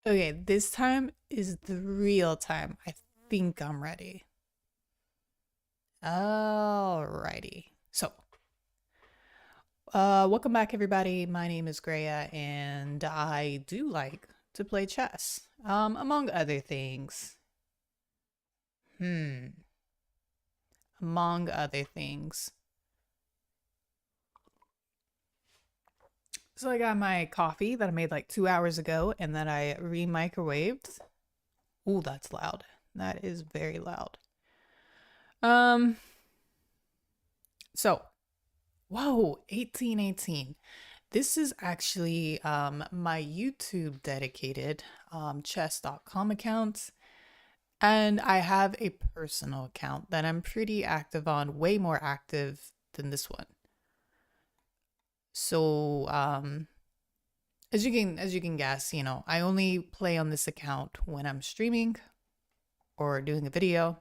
Okay, this time is the real time. I think I'm ready. Alrighty. Welcome back, everybody. My name is Greya, and I do like to play chess, among other things. Hmm, among other things. So I got my coffee that I made like 2 hours ago, and then I re-microwaved. Ooh, that's loud. That is very loud. Um, so, whoa, 1818. This is actually my YouTube dedicated chess.com account. And I have a personal account that I'm pretty active on, way more active than this one. So as you can guess, I only play on this account when I'm streaming or doing a video.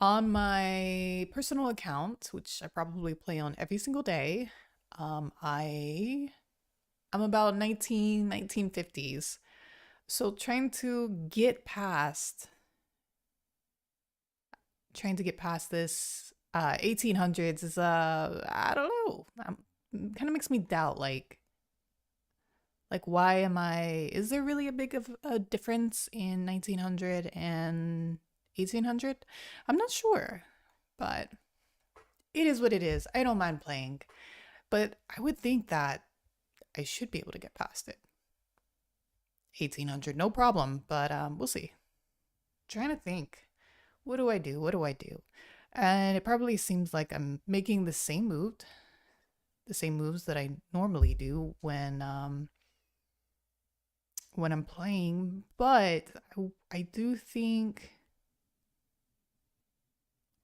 On my personal account, which I probably play on every single day, I'm about 1950s. So trying to get past this 1800s is I don't know. Kind of makes me doubt like why am I is there really a big of a difference in 1900 and 1800? I'm not sure, but it is what it is. I don't mind playing, but I would think that I should be able to get past it. 1800, no problem, but we'll see. Trying to think. What do I do? What do I do? And it probably seems like I'm making the same moves that I normally do when I'm playing, but I do think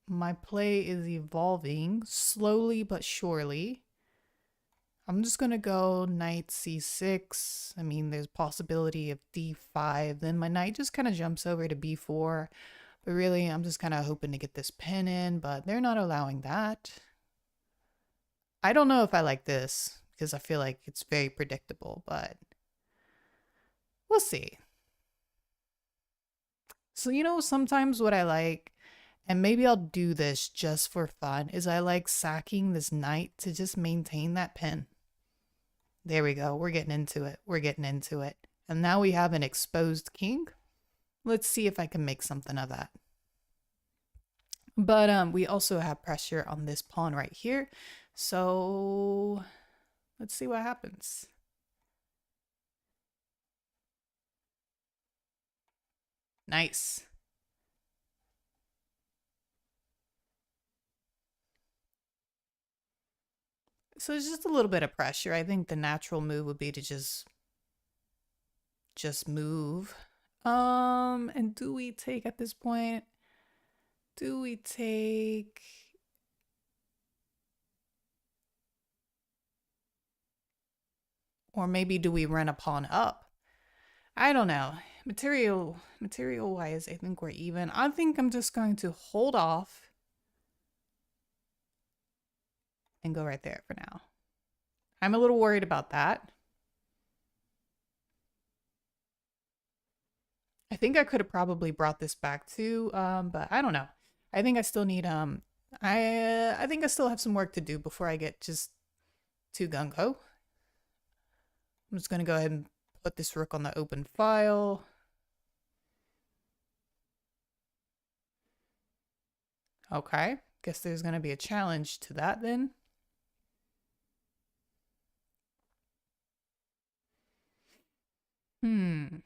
my play is evolving slowly but surely. I'm just gonna go knight c6. I mean, there's possibility of d5. Then my knight just kind of jumps over to b4. But really, I'm just kind of hoping to get this pin in, but they're not allowing that. I don't know if I like this because I feel like it's very predictable, but we'll see. So, sometimes what I like, and maybe I'll do this just for fun, is I like sacking this knight to just maintain that pin. There we go. We're getting into it. We're getting into it. And now we have an exposed king. Let's see if I can make something of that. But we also have pressure on this pawn right here. So let's see what happens. Nice. So it's just a little bit of pressure. I think the natural move would be to just move. And do we take at this point? Do we take or maybe do we run a pawn up? I don't know. Material wise, I think we're even. I think I'm just going to hold off and go right there for now. I'm a little worried about that. I think I could have probably brought this back too, but I don't know. I think I still need I think I still have some work to do before I get just too gung ho. I'm just gonna go ahead and put this rook on the open file. Okay, guess there's gonna be a challenge to that then. Hmm.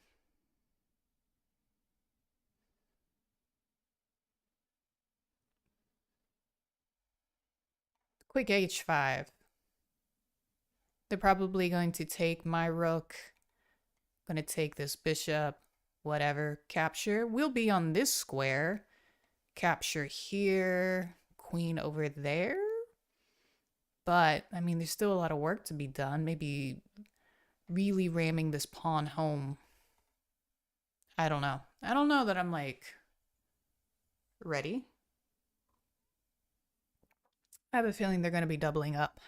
Quick h5. They're probably going to take my rook. Gonna take this bishop. Whatever. Capture. We'll be on this square. Capture here. Queen over there. But, I mean, there's still a lot of work to be done. Maybe really ramming this pawn home. I don't know. I don't know that I'm like ready. I have a feeling they're going to be doubling up.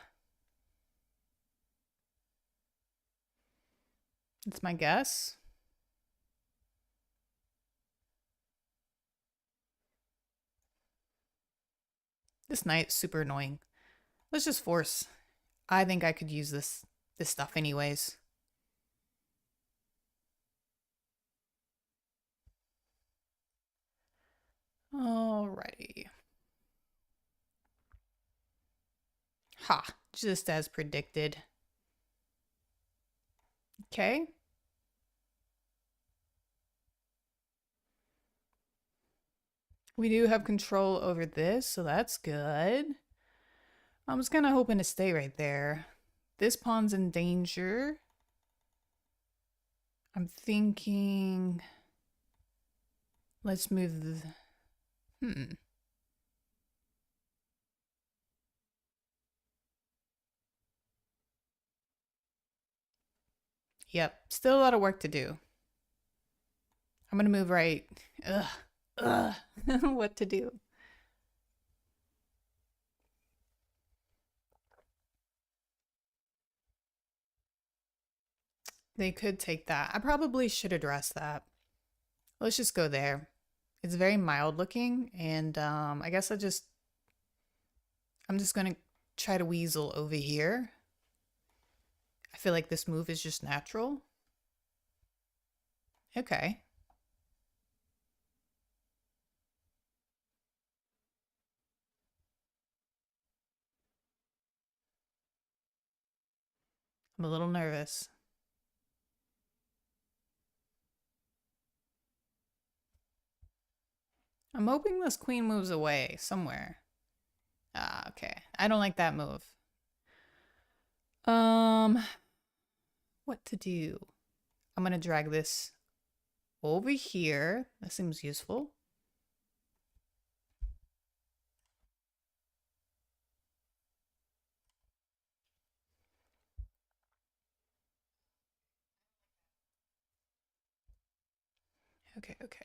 It's my guess. This knight's super annoying. Let's just force. I think I could use this stuff anyways. Alrighty. Ha, just as predicted. Okay. We do have control over this, so that's good. I was kind of hoping to stay right there. This pawn's in danger. I'm thinking... Let's move the... Yep, still a lot of work to do. I'm gonna move right. Ugh. Ugh. What to do? They could take that. I probably should address that. Let's just go there. It's very mild looking, and I guess I'm just gonna try to weasel over here. I feel like this move is just natural. Okay. I'm a little nervous. I'm hoping this queen moves away somewhere. Ah, okay. I don't like that move. Um, what to do? I'm gonna drag this over here. That seems useful. Okay, okay.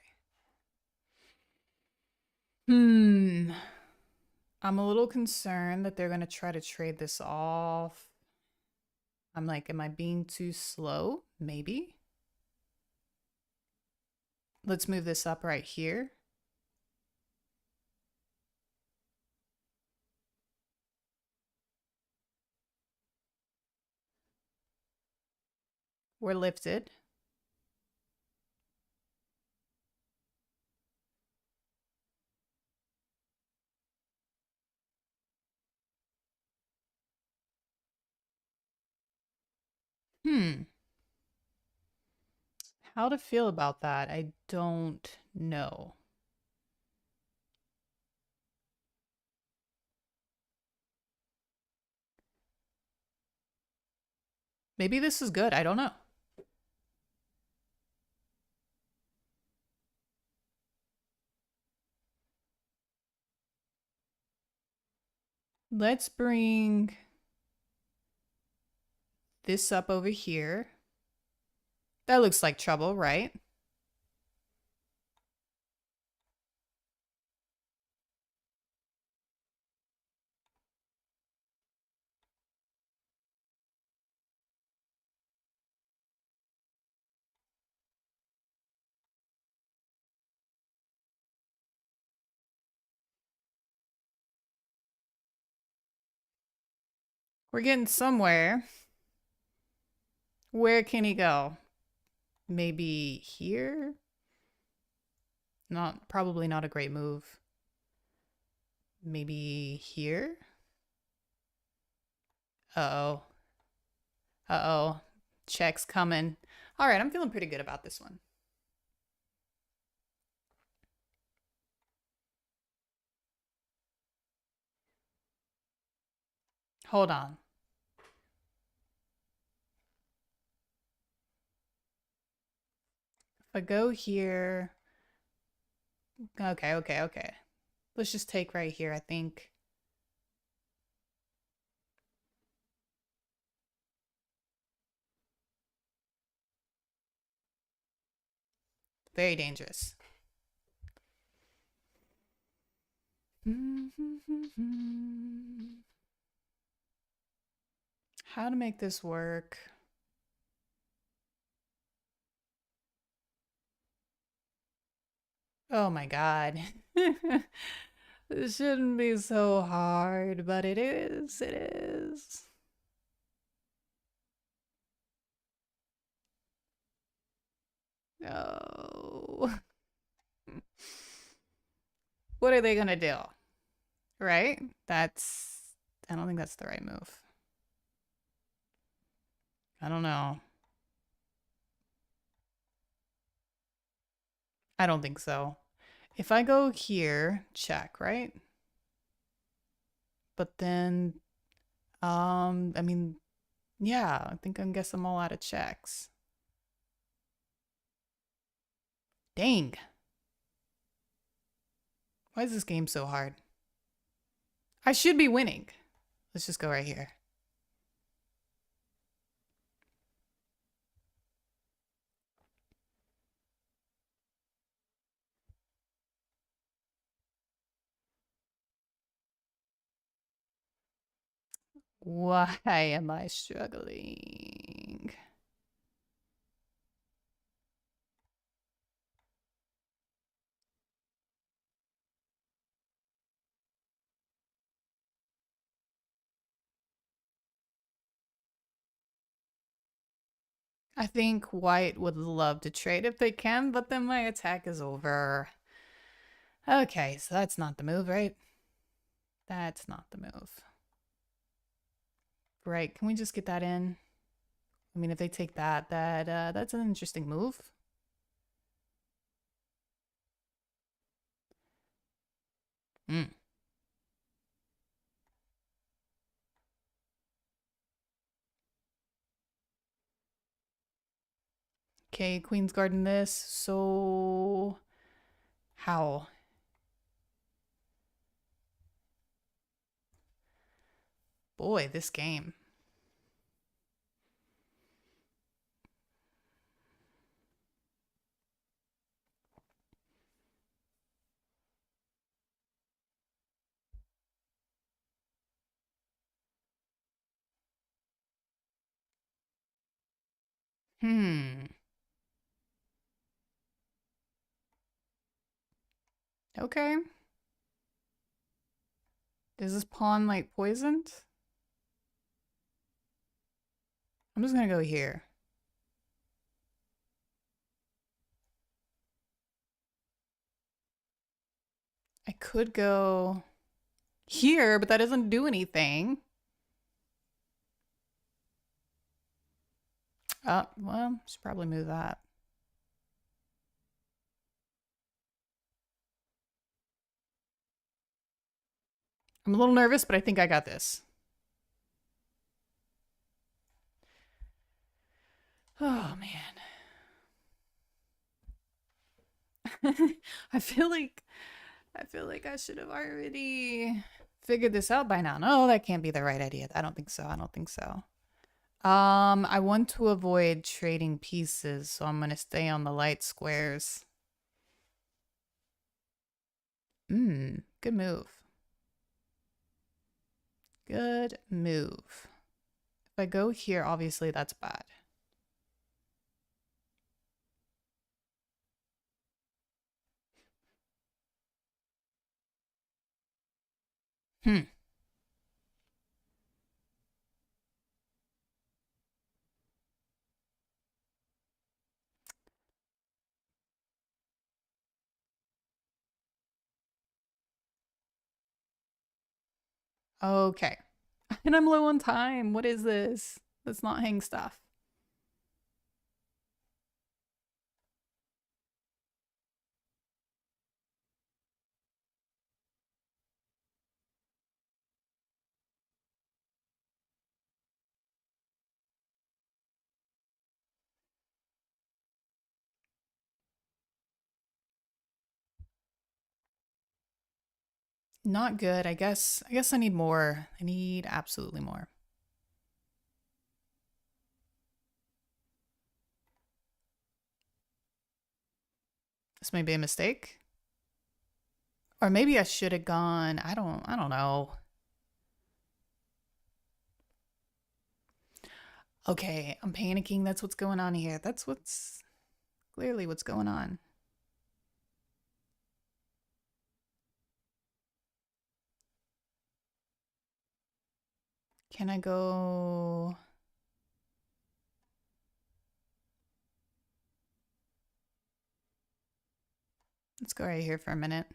I'm a little concerned that they're gonna try to trade this off. I'm like, am I being too slow? Maybe. Let's move this up right here. We're lifted. Hmm. How to feel about that? I don't know. Maybe this is good. I don't know. Let's bring this up over here. That looks like trouble, right? We're getting somewhere. Where can he go? Maybe here? Probably not a great move. Maybe here? Uh-oh. Uh-oh. Check's coming. All right, I'm feeling pretty good about this one. Hold on. If I go here... Okay, okay, okay. Let's just take right here, I think. Very dangerous. How to make this work? Oh my god. It shouldn't be so hard, but it is. It is. No. What are they gonna do? Right? That's. I don't think that's the right move. I don't know. I don't think so. If I go here, check, right? But then, I mean, yeah, I think I guess I'm all out of checks. Dang. Why is this game so hard? I should be winning. Let's just go right here. Why am I struggling? I think white would love to trade if they can, but then my attack is over. Okay, so that's not the move, right? That's not the move. Right, can we just get that in? I mean, if they take that's an interesting move. Hmm. Okay, Queen's Garden this. So how? Boy, this game. Hmm. Okay. Is this pawn like poisoned? I'm just gonna go here. I could go here, but that doesn't do anything. Well, should probably move that. I'm a little nervous, but I think I got this. Oh man. I feel like I should have already figured this out by now. No, that can't be the right idea. I don't think so. I don't think so. I want to avoid trading pieces, so I'm gonna stay on the light squares. Good move. Good move. If I go here, obviously that's bad. Hmm. Okay. And I'm low on time. What is this? Let's not hang stuff. Not good. I guess I need more. I need absolutely more. This may be a mistake. Or maybe I should have gone. I don't know. Okay, I'm panicking. That's what's going on here. That's what's clearly what's going on. Can I go? Let's go right here for a minute.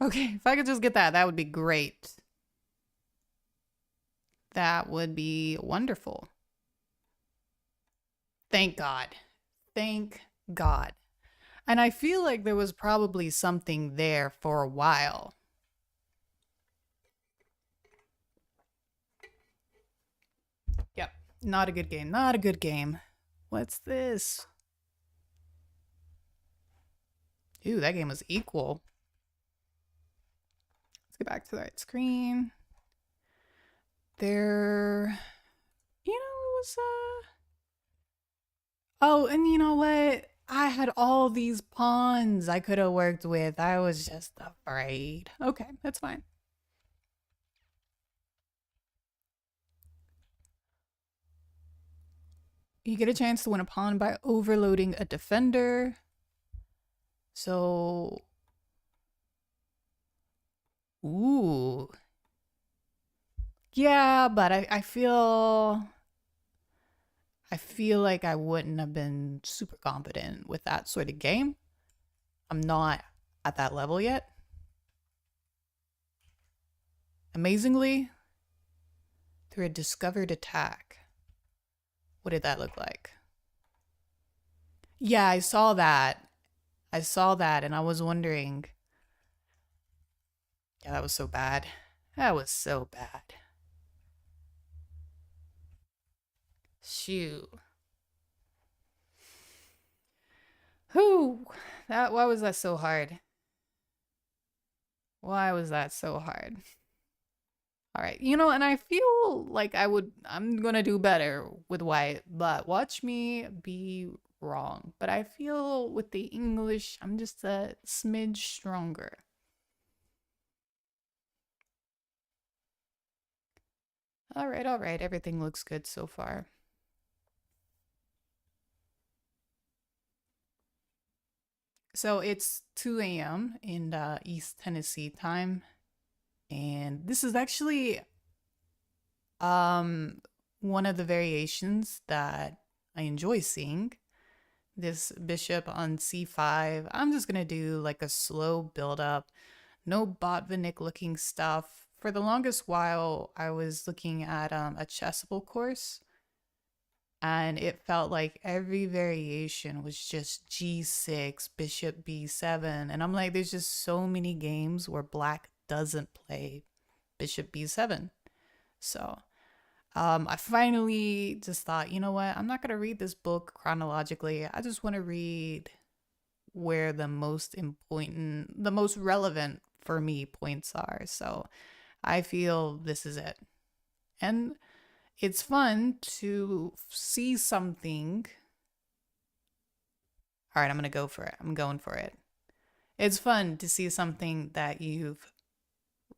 Okay, if I could just get that, that would be great. That would be wonderful. Thank God. Thank God. And I feel like there was probably something there for a while. Yep. Not a good game. Not a good game. What's this? Ooh, that game was equal. Let's get back to the right screen. There, you know, it was, oh, and you know what? I had all these pawns I could have worked with. I was just afraid. Okay, that's fine. You get a chance to win a pawn by overloading a defender. So, ooh. Yeah, but I feel like I wouldn't have been super confident with that sort of game. I'm not at that level yet. Amazingly, through a discovered attack. What did that look like? Yeah, I saw that. I saw that and I was wondering. Yeah, that was so bad. That was so bad. Shoot. Who? Why was that so hard? Why was that so hard? All right. And I feel like I'm going to do better with white, but watch me be wrong. But I feel with the English, I'm just a smidge stronger. All right, all right. Everything looks good so far. So it's 2 a.m. in East Tennessee time. And this is actually um, one of the variations that I enjoy seeing. This bishop on c5. I'm just going to do like a slow build up, no Botvinnik looking stuff. For the longest while, I was looking at a chessable course, and it felt like every variation was just g6, bishop b7. And I'm like, there's just so many games where black doesn't play bishop b7. So I finally just thought, you know what? I'm not going to read this book chronologically. I just want to read where the most important, the most relevant for me points are. So I feel this is it. And it's fun to see something. All right, I'm going to go for it. I'm going for it. It's fun to see something that you've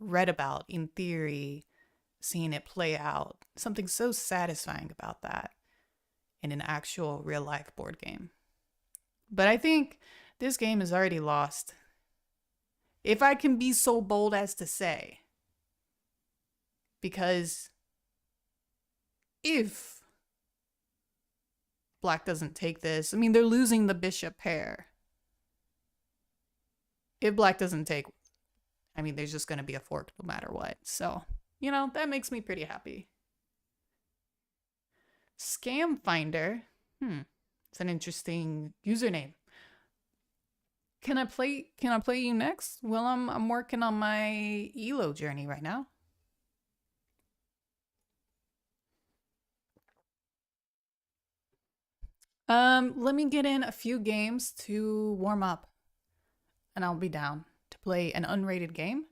read about in theory, seeing it play out. Something so satisfying about that in an actual real life board game. But I think this game is already lost. If I can be so bold as to say. Because if black doesn't take this, I mean, they're losing the bishop pair. If black doesn't take, I mean, there's just going to be a fork no matter what. So, that makes me pretty happy. Scam Finder. It's an interesting username. Can I play you next? Well, I'm working on my ELO journey right now. Let me get in a few games to warm up, and I'll be down to play an unrated game.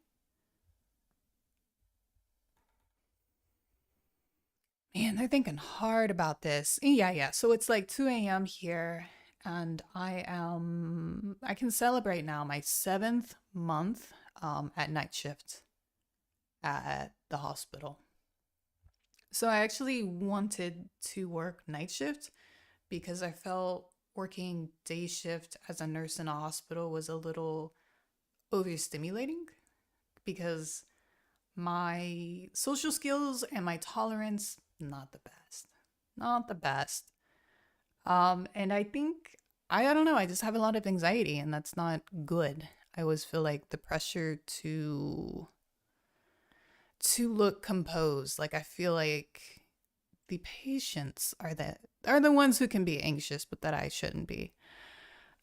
Man, they're thinking hard about this. Yeah, yeah. So it's like 2 a.m. here, and I can celebrate now my 7th month at night shift at the hospital. So I actually wanted to work night shift because I felt working day shift as a nurse in a hospital was a little overstimulating because my social skills and my tolerance, not the best. Not the best. And I think I don't know, I just have a lot of anxiety and that's not good. I always feel like the pressure to look composed. Like I feel like the patients are the ones who can be anxious, but that I shouldn't be.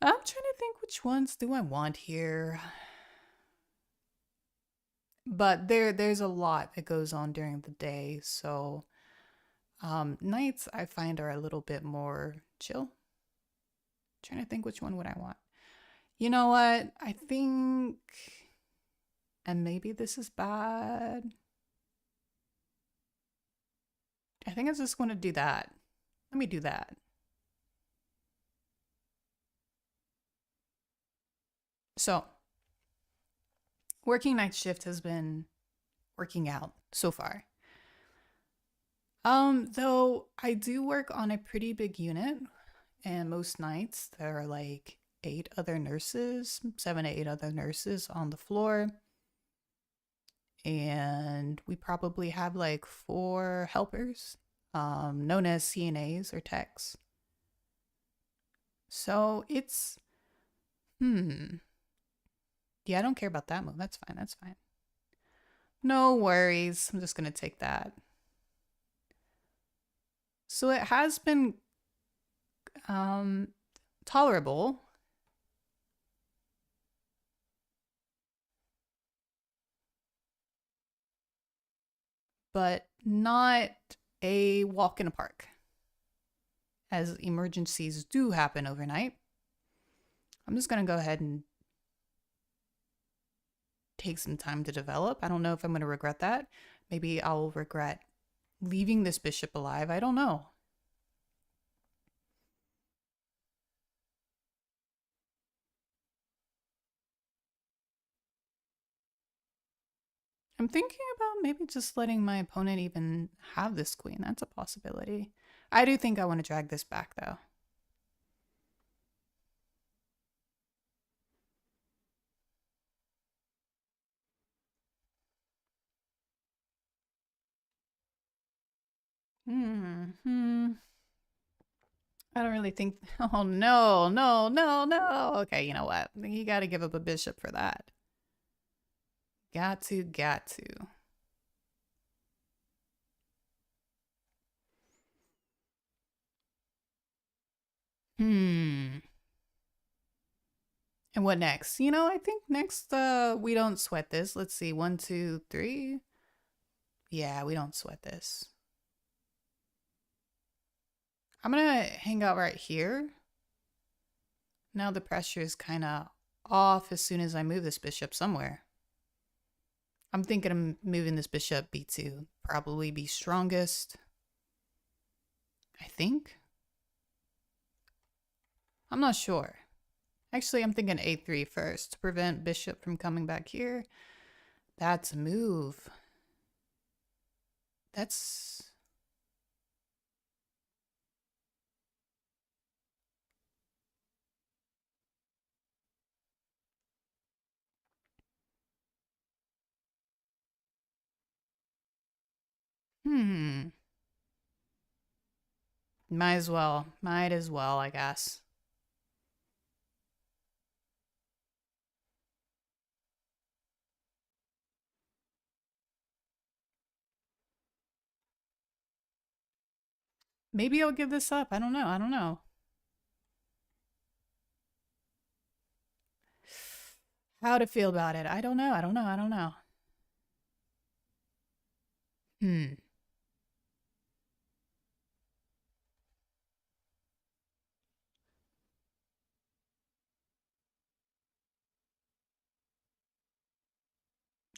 I'm trying to think which ones do I want here. But there's a lot that goes on during the day, so nights I find are a little bit more chill. Trying to think which one would I want. You know what? I think, and maybe this is bad. I think I just want to do that. Let me do that. So, working night shift has been working out so far. Though I do work on a pretty big unit, and most nights there are like 8 other nurses, 7 to 8 other nurses on the floor, and we probably have like 4 helpers, known as CNAs or techs. So it's yeah, I don't care about that move. That's fine. That's fine. No worries. I'm just gonna take that. So it has been um tolerable, but not a walk in a park, as emergencies do happen overnight. I'm just gonna go ahead and take some time to develop. I don't know if I'm gonna regret that. Maybe I'll regret leaving this bishop alive. I don't know. I'm thinking about maybe just letting my opponent even have this queen. That's a possibility. I do think I want to drag this back though. Hmm. I don't really think. Oh no, no, no, no. Okay, you know what? You got to give up a bishop for that. Got to, got to. Hmm. And what next? I think next we don't sweat this. Let's see. 1, 2, 3. Yeah, we don't sweat this. I'm gonna hang out right here. Now the pressure is kind of off as soon as I move this bishop somewhere. I'm thinking of moving this bishop b2. Probably be strongest. I think. I'm not sure. Actually, I'm thinking a3 first to prevent bishop from coming back here. That's a move. That's... Hmm. Might as well. Might as well, I guess. Maybe I'll give this up. I don't know. I don't know. How to feel about it. I don't know. I don't know. I don't know. Hmm.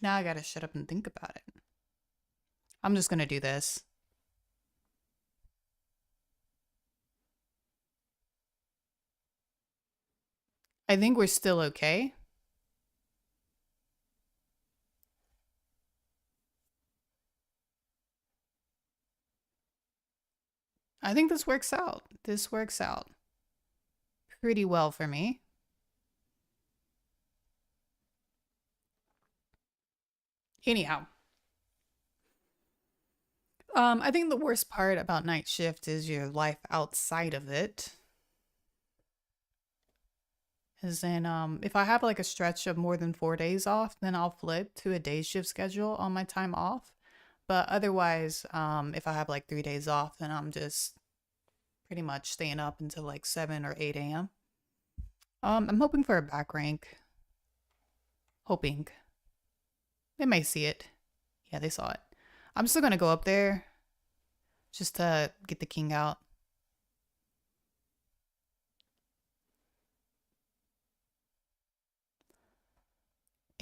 Now I gotta shut up and think about it. I'm just gonna do this. I think we're still okay. I think this works out. This works out pretty well for me. Anyhow, I think the worst part about night shift is your life outside of it. Is in if I have like a stretch of more than 4 days off, then I'll flip to a day shift schedule on my time off. But otherwise, if I have like 3 days off, then I'm just pretty much staying up until like 7 or 8 a.m. I'm hoping for a back rank. Hoping. They may see it. Yeah, they saw it. I'm still gonna go up there just to get the king out.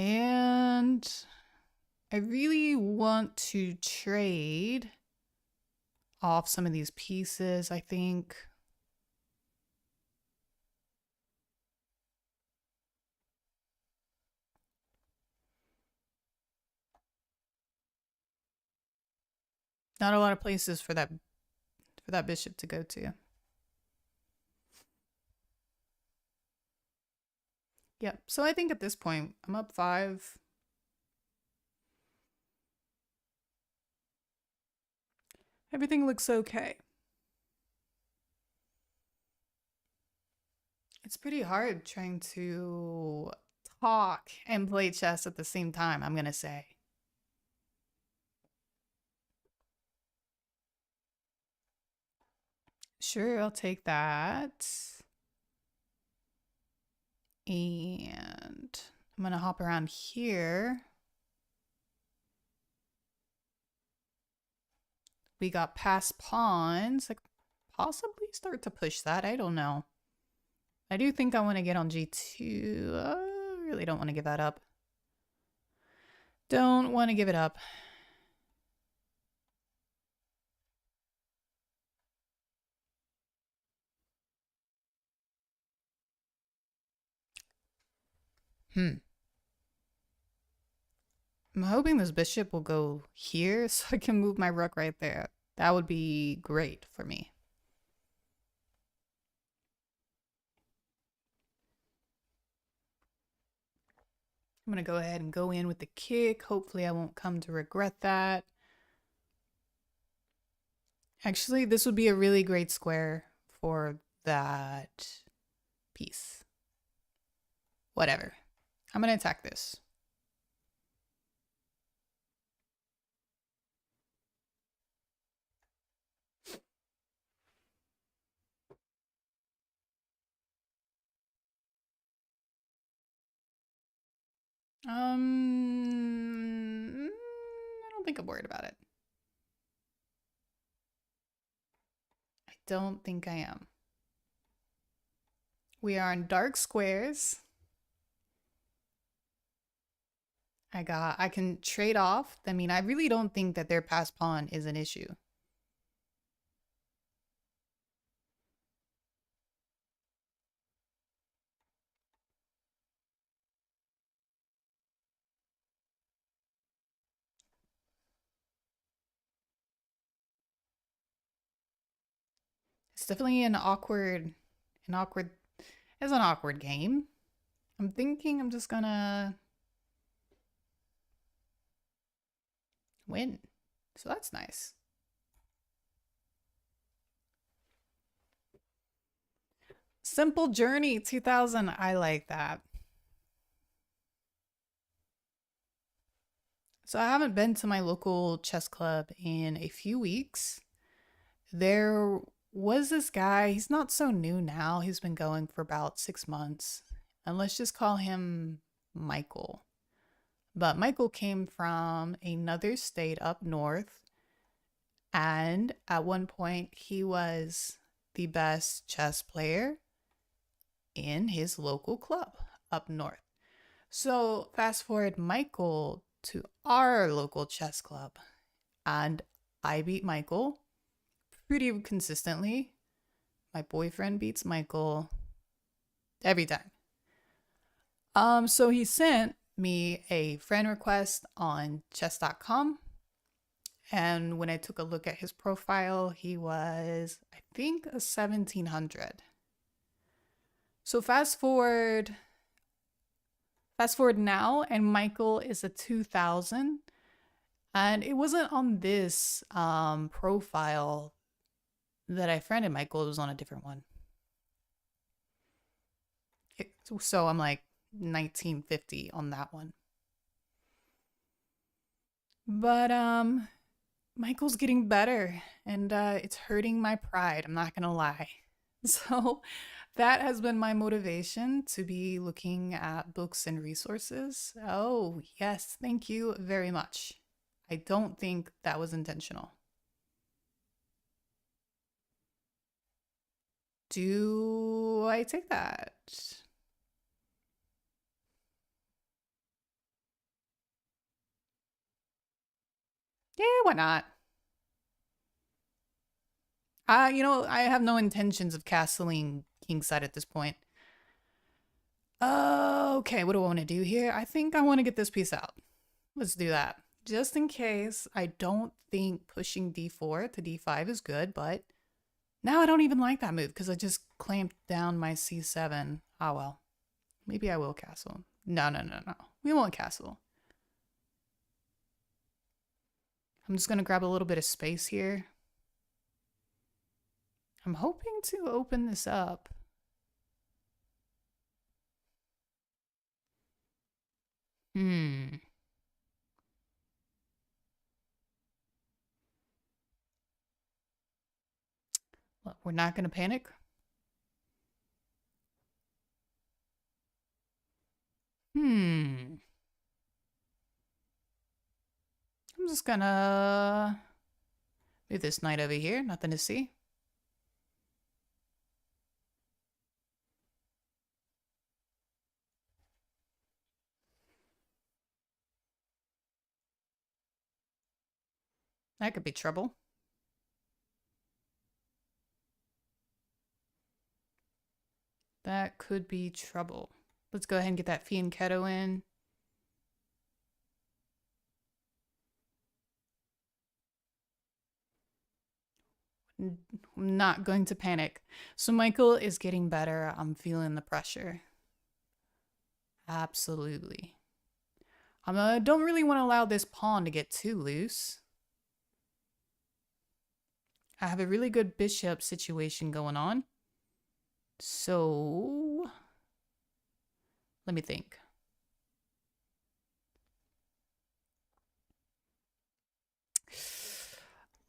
And I really want to trade off some of these pieces, I think. Not a lot of places for that bishop to go to. Yep. So I think at this point, I'm up 5. Everything looks okay. It's pretty hard trying to talk and play chess at the same time, I'm gonna say. Sure, I'll take that. And I'm gonna hop around here. We got past pawns. I could possibly start to push that. I don't know. I do think I want to get on G2. I really don't want to give that up. Don't want to give it up. I'm hoping this bishop will go here so I can move my rook right there. That would be great for me. I'm going to go ahead and go in with the kick. Hopefully I won't come to regret that. Actually, this would be a really great square for that piece. Whatever. I'm going to attack this. I don't think I'm worried about it. I don't think I am. We are in dark squares. I can trade off. I mean, I really don't think that their passed pawn is an issue. It's definitely it's an awkward game. I'm thinking I'm just gonna win. So that's nice. Simple Journey 2000. I like that. So I haven't been to my local chess club in a few weeks. There was this guy, he's not so new now. He's been going for about 6 months. And let's just call him Michael. But Michael came from another state up north. And at one point, he was the best chess player in his local club up north. So fast forward Michael to our local chess club. And I beat Michael pretty consistently. My boyfriend beats Michael every time. So he sent me a friend request on chess.com. And when I took a look at his profile, he was, I think, a 1700. So fast forward now, and Michael is a 2000. And it wasn't on this profile that I friended Michael, it was on a different one. So I'm like 1950 on that one. But Michael's getting better, and it's hurting my pride, I'm not gonna lie. So that has been my motivation to be looking at books and resources. Oh, yes, thank you very much. I don't think that was intentional. Do I take that? Yeah, why not? I have no intentions of castling Kingside at this point. Okay, what do I want to do here? I think I want to get this piece out. Let's do that. Just in case, I don't think pushing d4 to d5 is good, but now I don't even like that move because I just clamped down my c7. Ah, well. Maybe I will castle. No, no, no, no. We won't castle. I'm just going to grab a little bit of space here. I'm hoping to open this up. Hmm. Well, we're not going to panic. Hmm. I'm just gonna move this knight over here. Nothing to see. That could be trouble. That could be trouble. Let's go ahead and get that Fianchetto in. I'm not going to panic. So Michael is getting better. I'm feeling the pressure. Absolutely. I don't really want to allow this pawn to get too loose. I have a really good bishop situation going on. So let me think.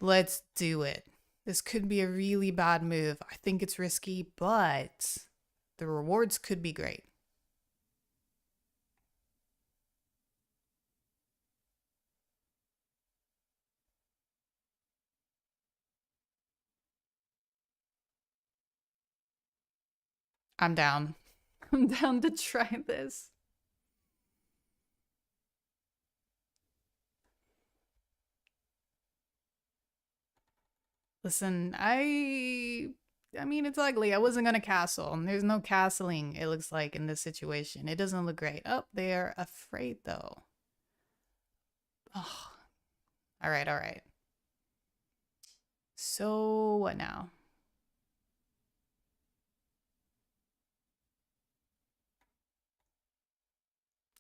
Let's do it. This could be a really bad move. I think it's risky, but the rewards could be great. I'm down. I'm down to try this. Listen, I mean, it's ugly. I wasn't gonna castle. There's no castling, it looks like, in this situation. It doesn't look great. Oh, they're afraid though. Oh, all right, all right. So what now?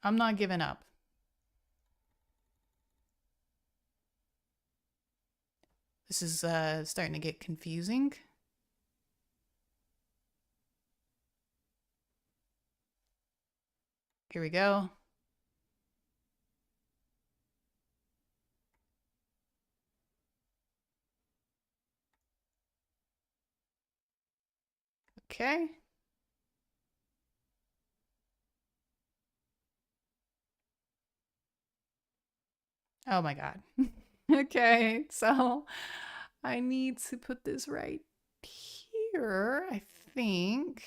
I'm not giving up. This is starting to get confusing. Here we go. Okay. Oh my god. Okay, so I need to put this right here, I think.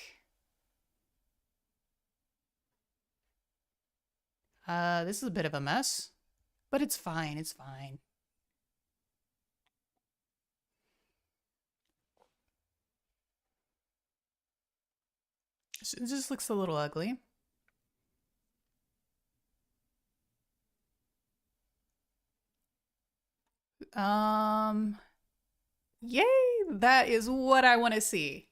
This is a bit of a mess, but it's fine, it's fine. It just looks a little ugly. Yay! That is what I want to see.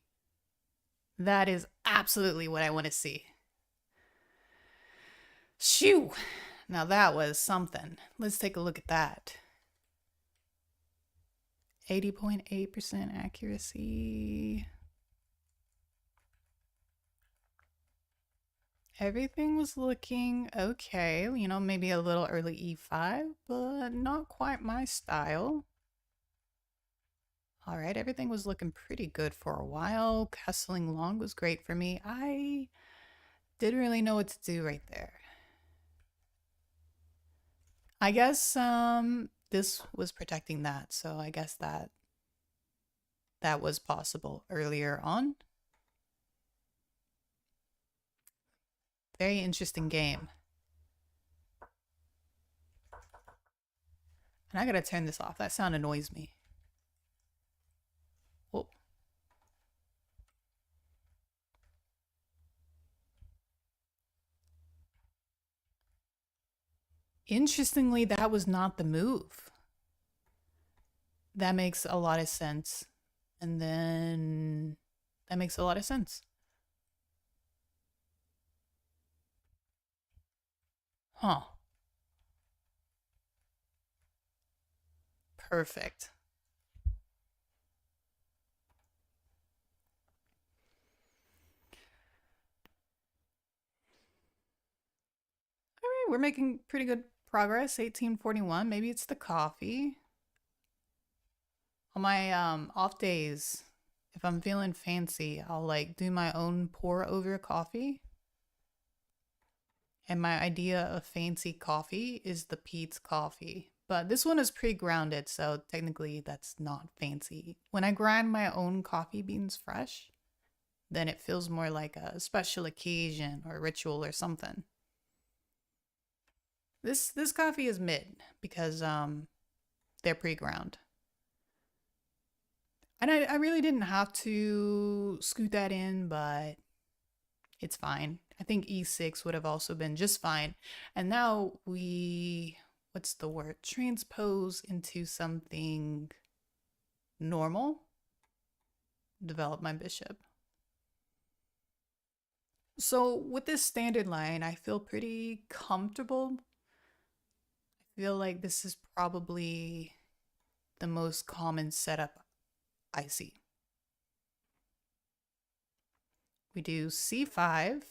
That is absolutely what I want to see. Shoo! Now that was something. Let's take a look at that. 80.8% accuracy. Everything was looking okay. You know, maybe a little early E5, but not quite my style. All right, everything was looking pretty good for a while. Castling long was great for me. I didn't really know what to do right there. I guess this was protecting that, so I guess that was possible earlier on. Very interesting game. And I gotta turn this off. That sound annoys me. Oh. Interestingly, that was not the move. That makes a lot of sense. And then that makes a lot of sense. Huh. Perfect. All right, we're making pretty good progress. 1841. Maybe it's the coffee. On my off days, if I'm feeling fancy, I'll like do my own pour over coffee. And my idea of fancy coffee is the Pete's coffee. But this one is pre-grounded, so technically that's not fancy. When I grind my own coffee beans fresh, then it feels more like a special occasion or ritual or something. This coffee is mid because they're pre-ground. And I really didn't have to scoot that in, but it's fine. I think E6 would have also been just fine. And now we, what's the word? Transpose into something normal. Develop my bishop. So with this standard line, I feel pretty comfortable. I feel like this is probably the most common setup I see. We do C5,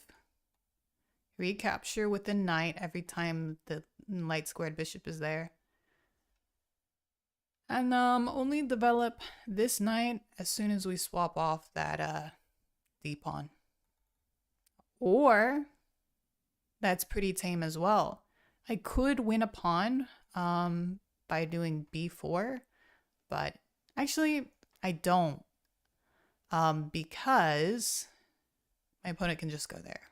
recapture with the knight every time the light squared bishop is there. And only develop this knight as soon as we swap off that d pawn. Or that's pretty tame as well. I could win a pawn by doing b4, but actually I don't, because my opponent can just go there.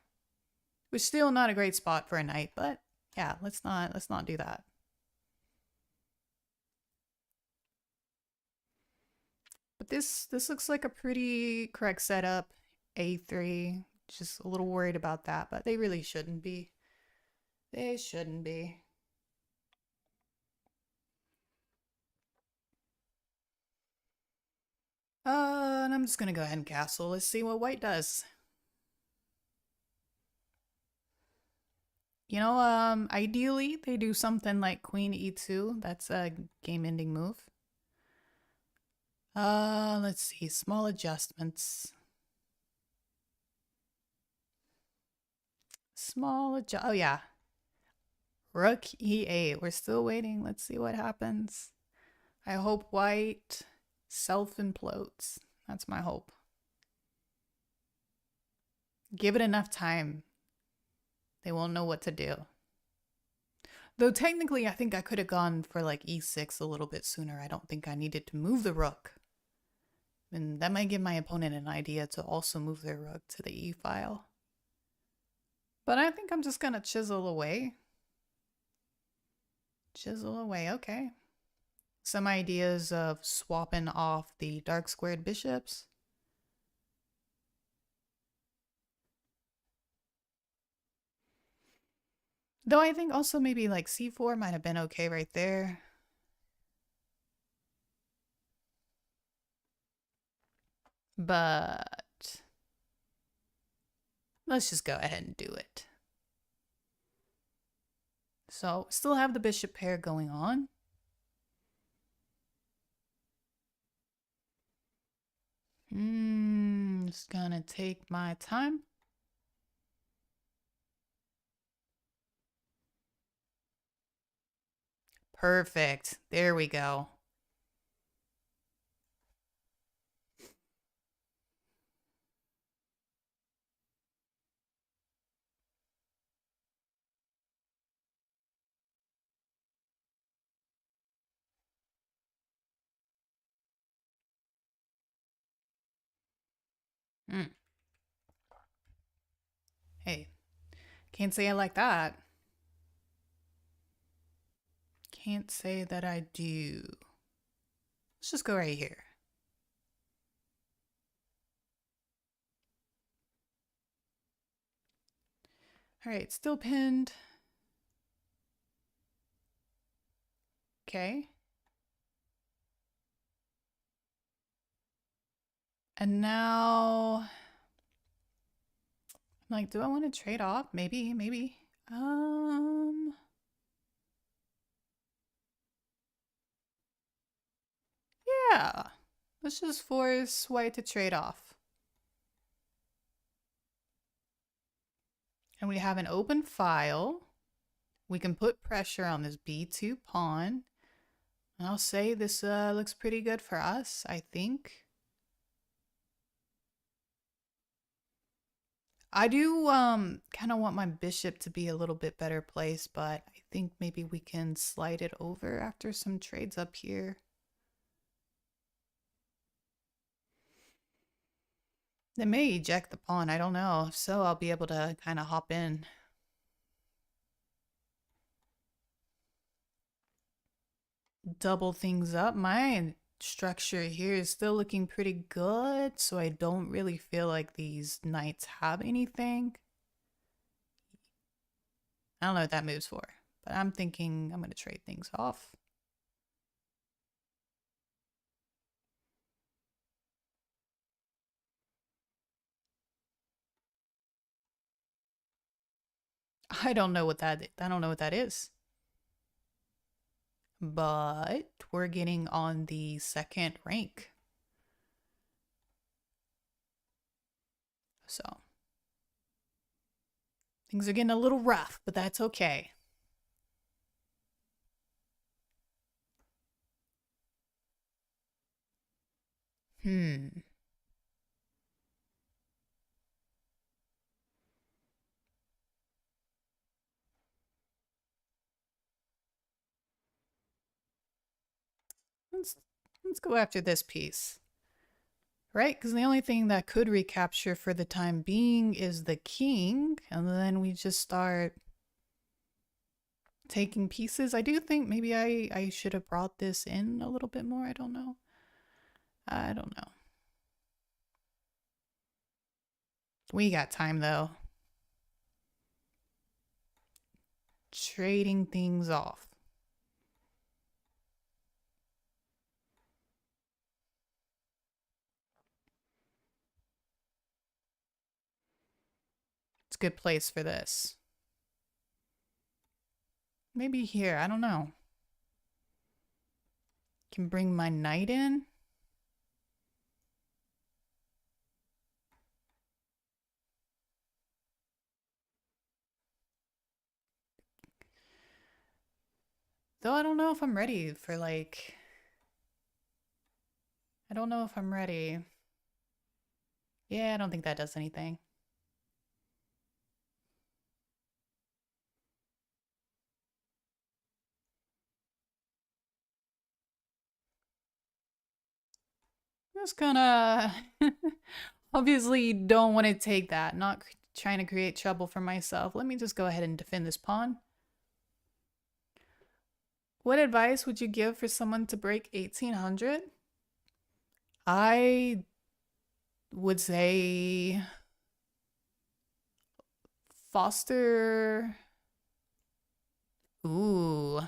Which is still not a great spot for a knight, but yeah, let's not do that. But this looks like a pretty correct setup. A3, just a little worried about that, but they really shouldn't be. They shouldn't be. And I'm just gonna go ahead and castle. Let's see what white does. You know, ideally they do something like queen e2. That's a game-ending move. Let's see, small adjustments. Oh yeah. Rook e8. We're still waiting. Let's see what happens. I hope white self-implodes. That's my hope. Give it enough time. They won't know what to do. Though technically, I think I could have gone for like e6 a little bit sooner. I don't think I needed to move the rook. And that might give my opponent an idea to also move their rook to the e file. But I think I'm just going to chisel away. Chisel away, okay. Some ideas of swapping off the dark squared bishops. Though I think also maybe like c4 might have been okay right there. But let's just go ahead and do it. So still have the bishop pair going on. Just gonna take my time. Perfect. There we go. Mm. Hey, can't say I like that. Can't say that I do. Let's just go right here. All right, still pinned. Okay. And now, like, do I want to trade off? Maybe, maybe. Yeah. Let's just force white to trade off. And we have an open file. We can put pressure on this b2 pawn. And I'll say this looks pretty good for us, I think. I do kind of want my bishop to be a little bit better placed, but I think maybe we can slide it over after some trades up here. They may eject the pawn, I don't know. If so, I'll be able to kind of hop in. Double things up. My structure here is still looking pretty good, so I don't really feel like these knights have anything. I don't know what that move's for, but I'm thinking I'm going to trade things off. I don't know what that is. But we're getting on the second rank. So things are getting a little rough, but that's okay. Let's let's go after this piece. Right? Because the only thing that could recapture for the time being is the king, and then we just start taking pieces. I do think maybe I should have brought this in a little bit more. I don't know. I don't know. We got time though. Trading things off. It's a good place for this. Maybe here, I don't know. Can bring my knight in. Though I don't know if I'm ready for like... I don't know if I'm ready. Yeah, I don't think that does anything. Just gonna... Obviously don't want to take that. Not trying to create trouble for myself. Let me just go ahead and defend this pawn. What advice would you give for someone to break 1800? I would say foster. Ooh.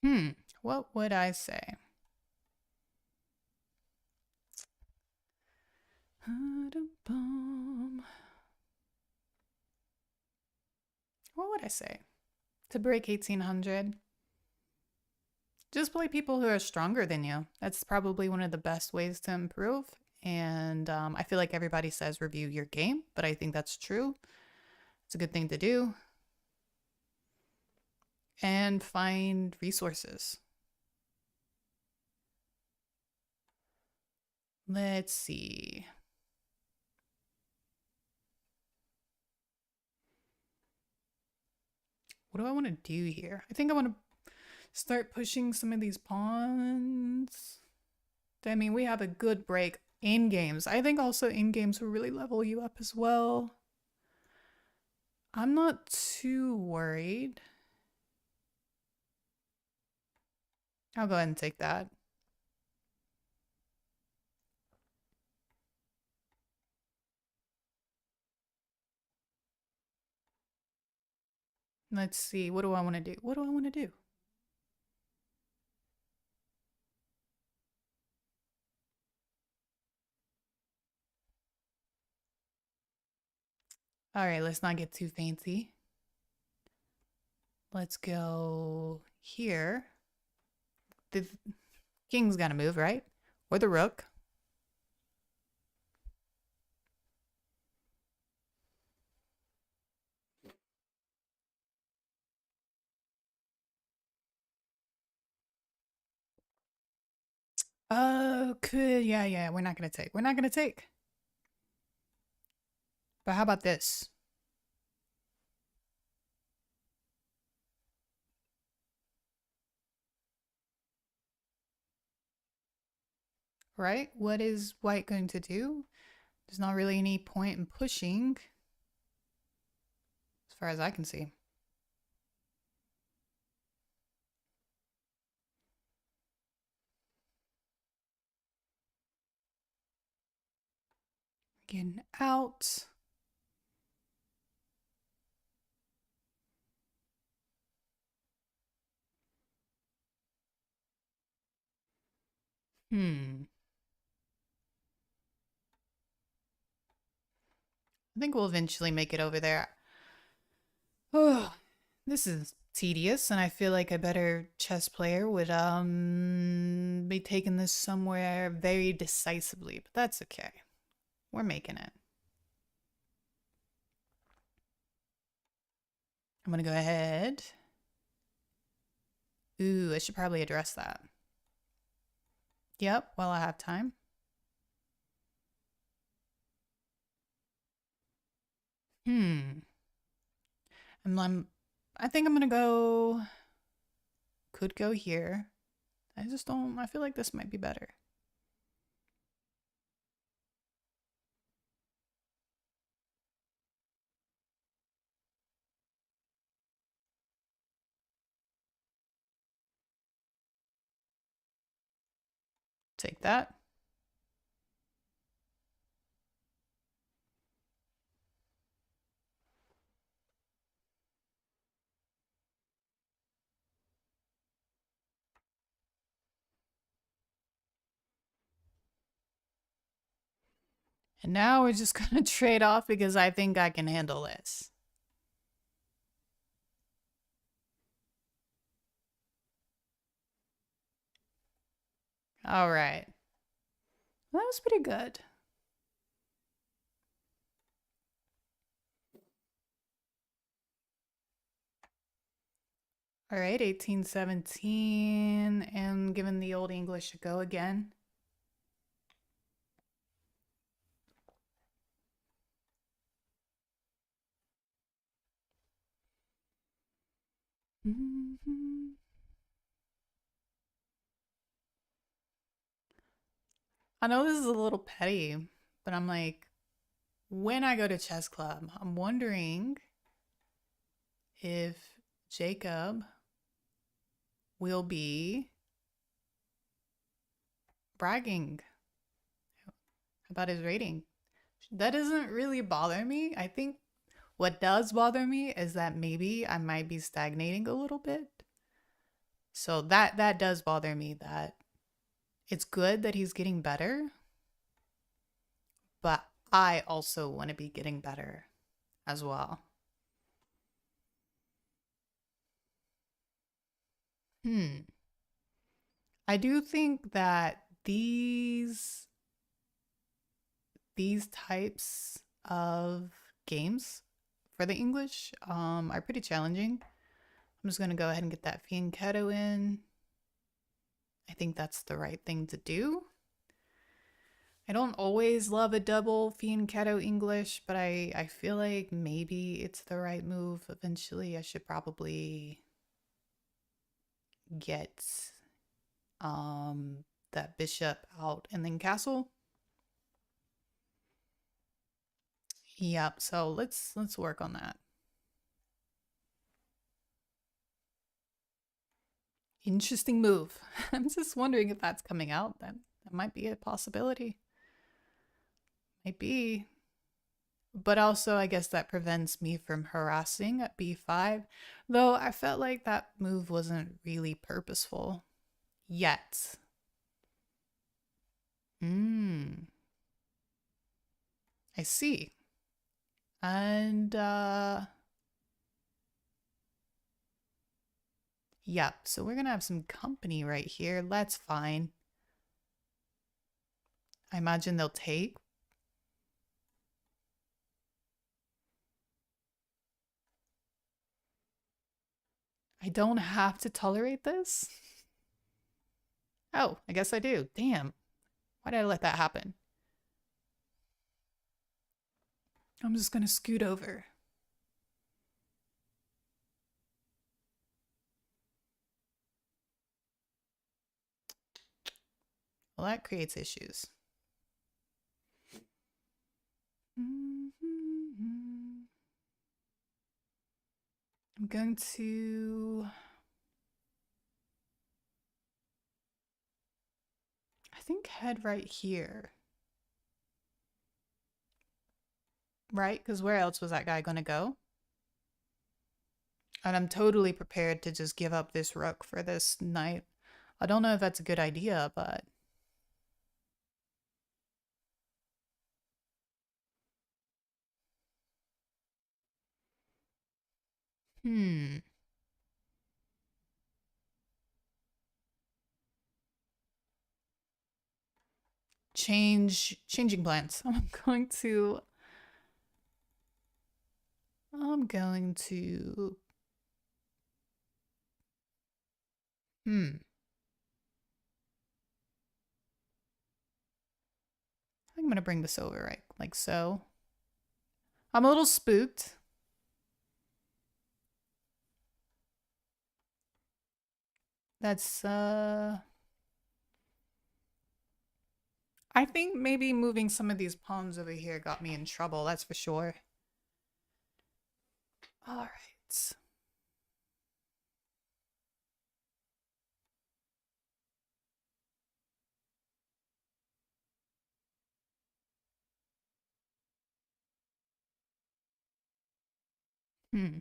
Hmm, what would I say? What would I say? To break 1800, just play people who are stronger than you. That's probably one of the best ways to improve. And I feel like everybody says review your game, but I think that's true. It's a good thing to do. And find resources. Let's see. What do I want to do here? I think I want to start pushing some of these pawns. I mean, we have a good break in games. I think also in games will really level you up as well. I'm not too worried. I'll go ahead and take that. Let's see. What do I want to do? What do I want to do? All right, let's not get too fancy. Let's go here. The king's got to move, right? Or the rook. Yeah, we're not gonna take. We're not gonna take. But how about this? Right? What is white going to do? There's not really any point in pushing, as far as I can see. Getting out. I think we'll eventually make it over there. Oh, this is tedious, and I feel like a better chess player would be taking this somewhere very decisively, but that's okay. We're making it. I'm gonna go ahead. Ooh, I should probably address that. Yep, while I have time. Hmm. I think I'm gonna go. Could go here. I just don't. I feel like this might be better. Take that. And now we're just gonna trade off because I think I can handle this. All right. Well, that was pretty good. All right, 1817, and giving the Old English a go again. I know this is a little petty, but I'm like, when I go to chess club, I'm wondering if Jacob will be bragging about his rating. That doesn't really bother me. I think what does bother me is that maybe I might be stagnating a little bit. So that does bother me that it's good that he's getting better, but I also want to be getting better as well. Hmm. I do think that these types of games for the English are pretty challenging. I'm just gonna go ahead and get that fianchetto in. I think that's the right thing to do. I don't always love a double fianchetto English, but I feel like maybe it's the right move. Eventually, I should probably get um that bishop out and then castle. Yep, so let's work on that. Interesting move. I'm just wondering if that's coming out. That might be a possibility. Might be. But also, I guess that prevents me from harassing at b5. Though I felt like that move wasn't really purposeful yet. Hmm. I see. And yep, so we're gonna have some company right here. That's fine. I imagine they'll take. I don't have to tolerate this? Oh, I guess I do. Damn. Why did I let that happen? I'm just gonna scoot over. Well, that creates issues. I'm going to. I think head right here. Right? Because where else was that guy going to go? And I'm totally prepared to just give up this rook for this knight. I don't know if that's a good idea, but. Hmm. Changing plans. I'm going to hmm. I'm gonna bring this over, right? Like so. I'm a little spooked. That's I think maybe moving some of these pawns over here got me in trouble, that's for sure. Alright. Hmm.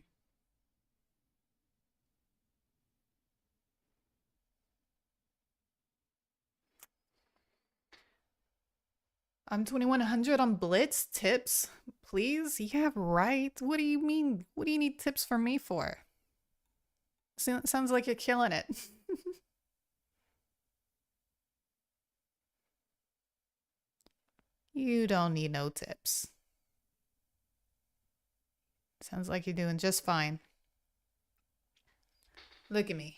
I'm 2100 on Blitz. Tips, please? Yeah, right. What do you mean? What do you need tips from me for? Sounds like you're killing it. You don't need no tips. Sounds like you're doing just fine. Look at me.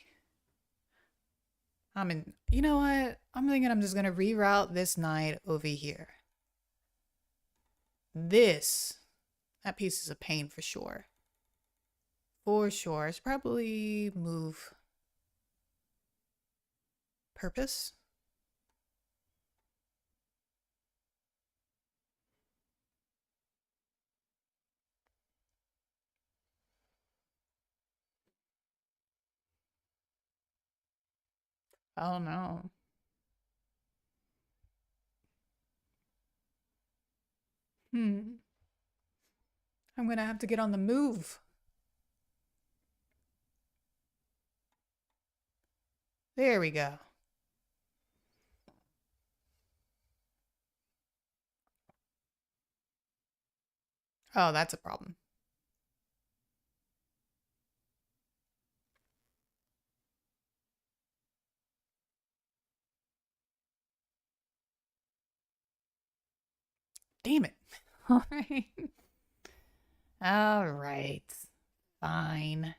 You know what? I'm thinking I'm just gonna reroute this knight over here. That piece is a pain for sure. For sure. It's probably move purpose. Oh no. Hmm. I'm gonna have to get on the move. There we go. Oh, that's a problem. Damn it. All right. All right. Fine.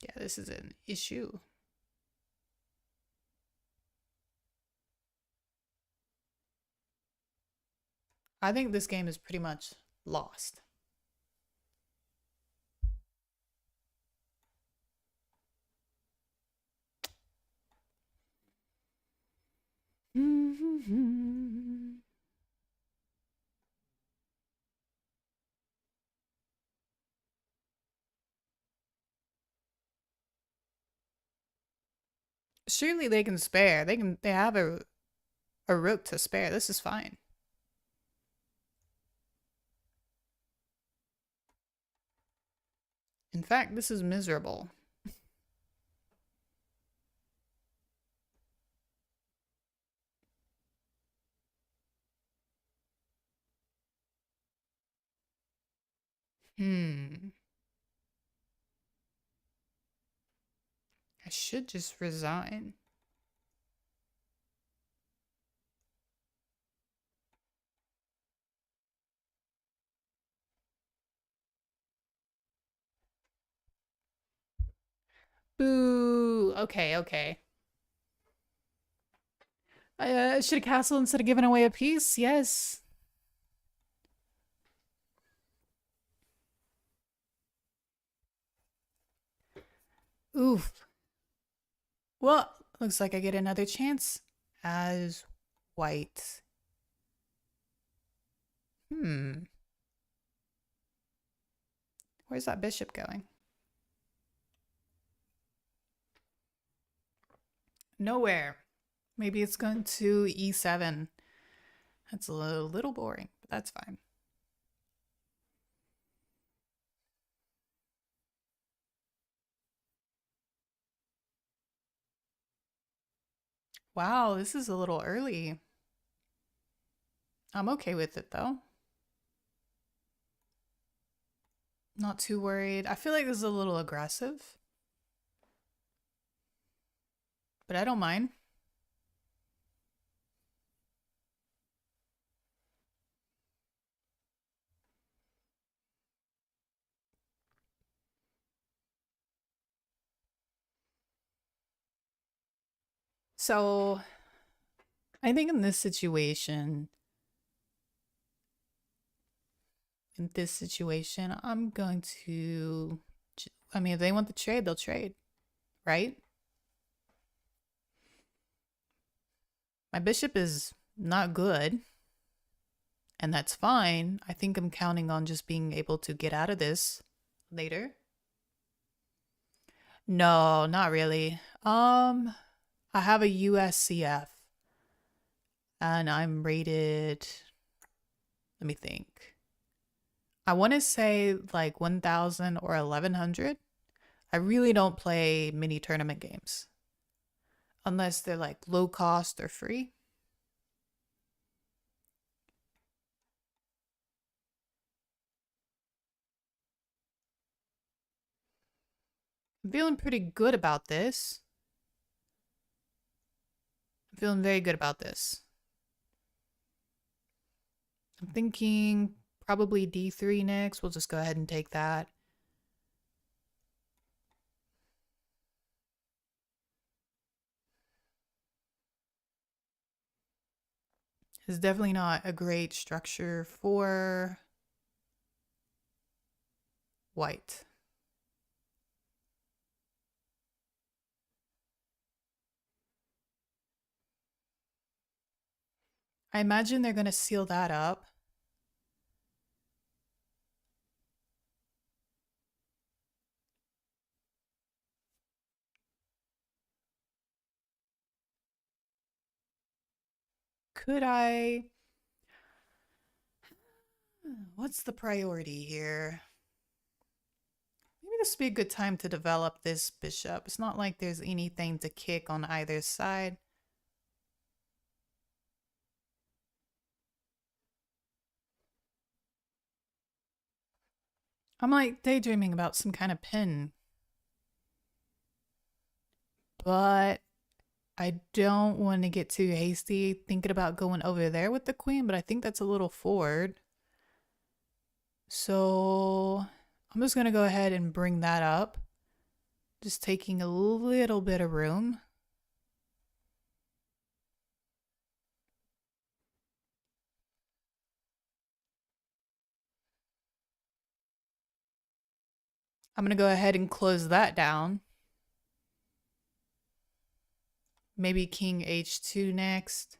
Yeah, this is an issue. I think this game is pretty much lost. Surely they can spare. They have a rook to spare. This is fine. In fact, this is miserable. Hmm. I should just resign. Boo. Okay, okay. I should have castled instead of giving away a piece. Yes. Oof. Well, looks like I get another chance as white. Hmm. Where's that bishop going? Nowhere. Maybe it's going to e7. That's a little boring, but that's fine. Wow, this is a little early. I'm okay with it though. Not too worried. I feel like this is a little aggressive, but I don't mind. So I think in this situation, I'm going to. I mean, if they want the trade, they'll trade, right? My bishop is not good, and that's fine. I think I'm counting on just being able to get out of this later. No, not really. I have a USCF and I'm rated, let me think. I want to say like 1000 or 1100. I really don't play mini tournament games unless they're like low cost or free. I'm feeling pretty good about this. I'm feeling very good about this. I'm thinking probably D3 next. We'll just go ahead and take that. It's definitely not a great structure for white. I imagine they're going to seal that up. Could I? What's the priority here? this would be a good time to develop this bishop. It's not like there's anything to kick on either side. I'm like daydreaming about some kind of pin. But I don't want to get too hasty thinking about going over there with the queen, but I think that's a little forward. So I'm just going to go ahead and bring that up. Just taking a little bit of room. I'm going to go ahead and close that down. Maybe king h2 next.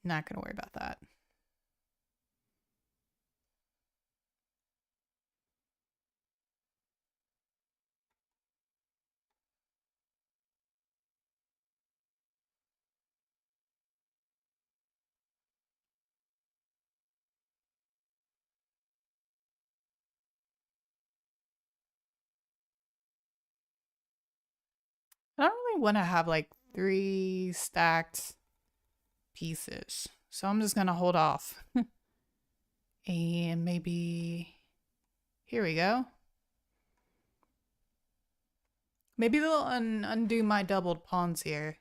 Not going to worry about that. I don't really want to have like 3 stacked pieces. So I'm just going to hold off. And maybe here we go. Maybe they'll undo my doubled pawns here.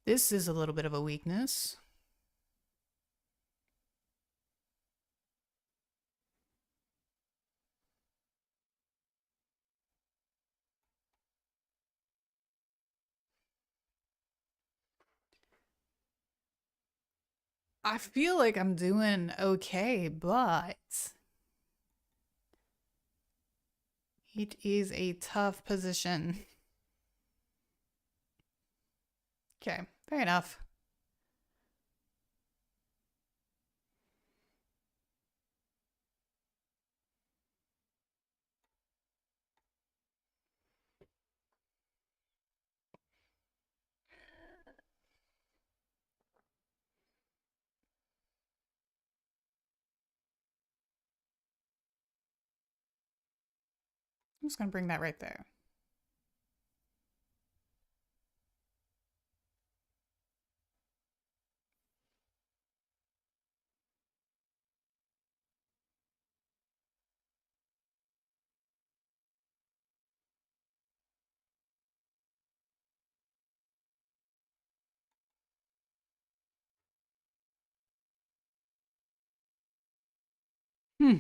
This is a little bit of a weakness. I feel like I'm doing okay, but it is a tough position. Okay, fair enough. I'm just gonna bring that right there. Hmm.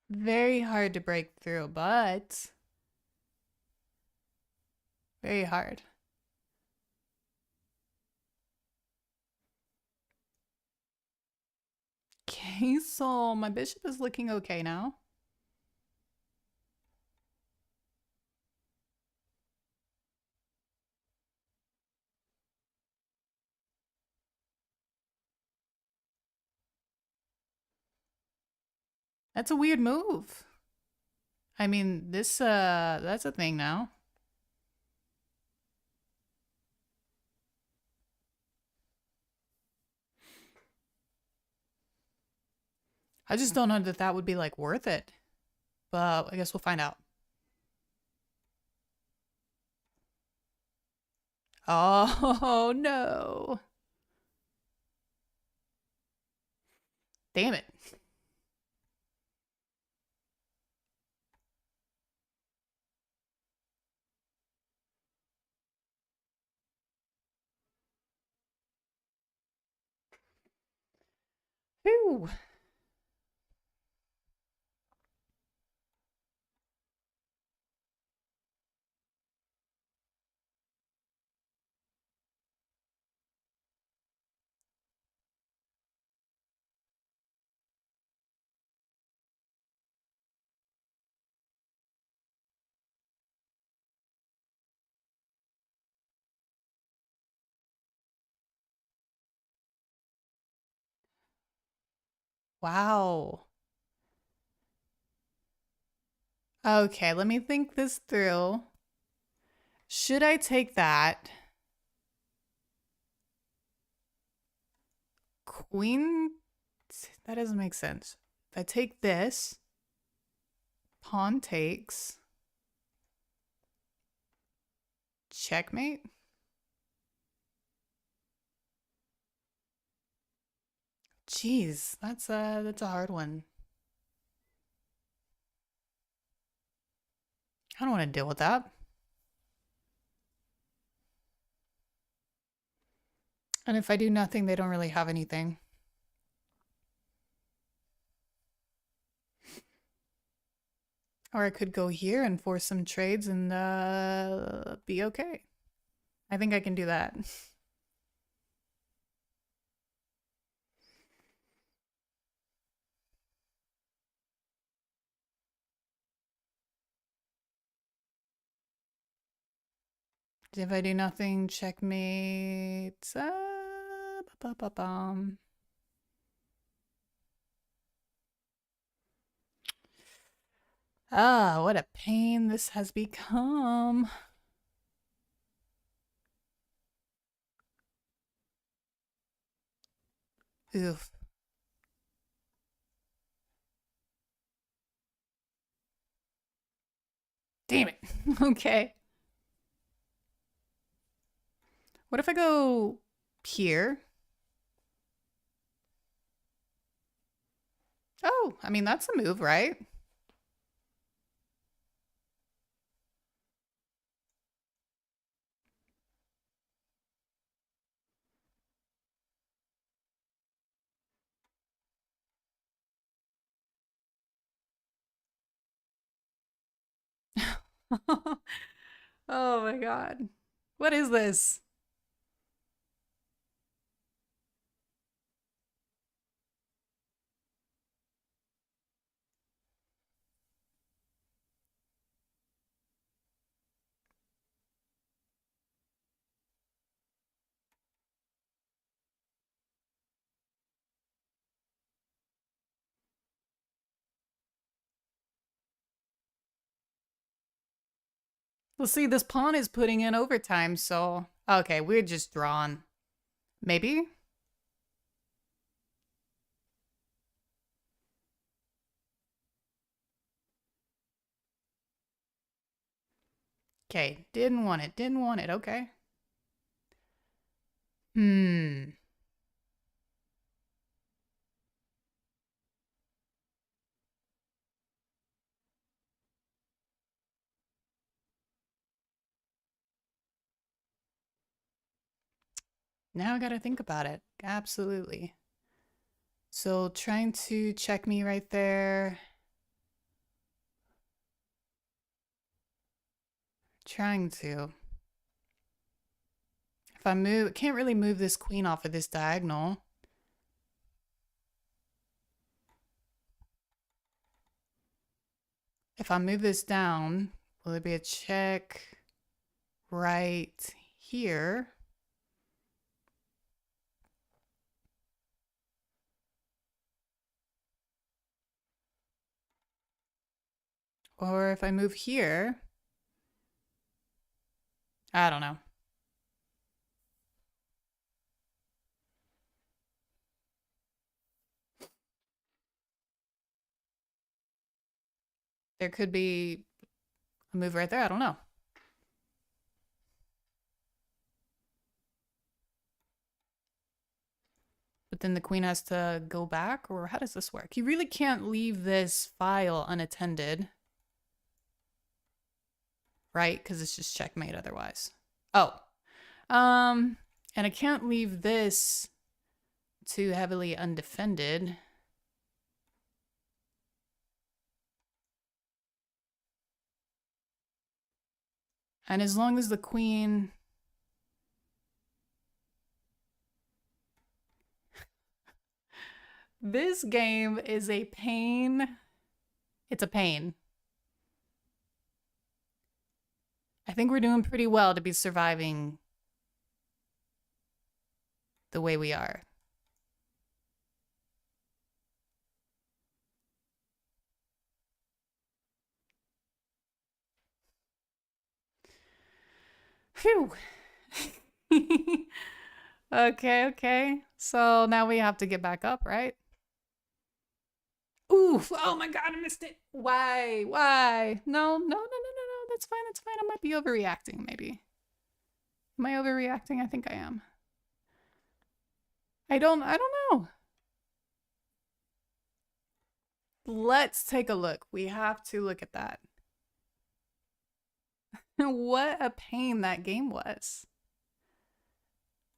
Very hard to break through, but very hard. Okay, so my bishop is looking okay now. That's a weird move. I mean, that's a thing now. I just don't know that that would be like worth it. But I guess we'll find out. Oh no. Damn it. Whew. Wow. Okay, let me think this through. Should I take that? Queen? That doesn't make sense. If I take this, pawn takes. Checkmate? Jeez, that's a hard one. I don't want to deal with that. And if I do nothing, they don't really have anything. Or I could go here and force some trades and be okay. I think I can do that. If I do nothing, checkmate. Ba-ba-ba-bum. Ah, what a pain this has become. Oof. Damn it. Okay. What if I go here? Oh, I mean, that's a move, right? Oh my god. What is this? Well, see, this pawn is putting in overtime, so... Okay, we're just drawn. Maybe? Okay, didn't want it, didn't want it, okay. Hmm. Now I gotta think about it. Absolutely. So trying to check me right there. Trying to. If I move, can't really move this queen off of this diagonal. If I move this down, will it be a check right here? Or if I move here, I don't know. There could be a move right there. I don't know. But then the queen has to go back, or how does this work? You really can't leave this file unattended, right? Because it's just checkmate otherwise. Oh, and I can't leave this too heavily undefended. And as long as the queen... This game is a pain. It's a pain. I think we're doing pretty well to be surviving the way we are. Phew. Okay, okay. So now we have to get back up, right? Oof. Oh my god, I missed it. Why? Why? No, no, no, no, no, no. That's fine. That's fine. I might be overreacting, maybe. Am I overreacting? I think I am. I don't know. Let's take a look. We have to look at that. What a pain that game was.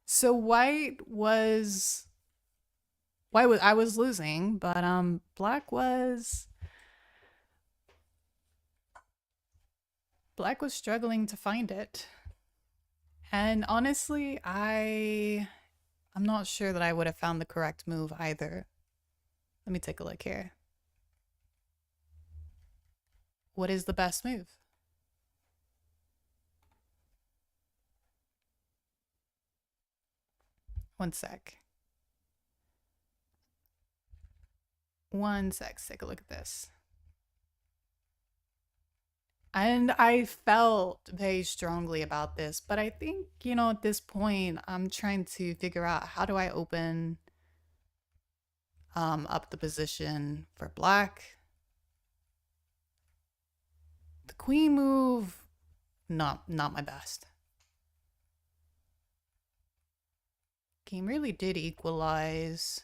So white was I was losing, but black was struggling to find it. And honestly, I'm not sure that I would have found the correct move either. Let me take a look here. What is the best move? One sec. One sec. Let's take a look at this. And I felt very strongly about this, but I think, at this point, I'm trying to figure out how do I open up the position for black. The queen move, not my best. Game really did equalize.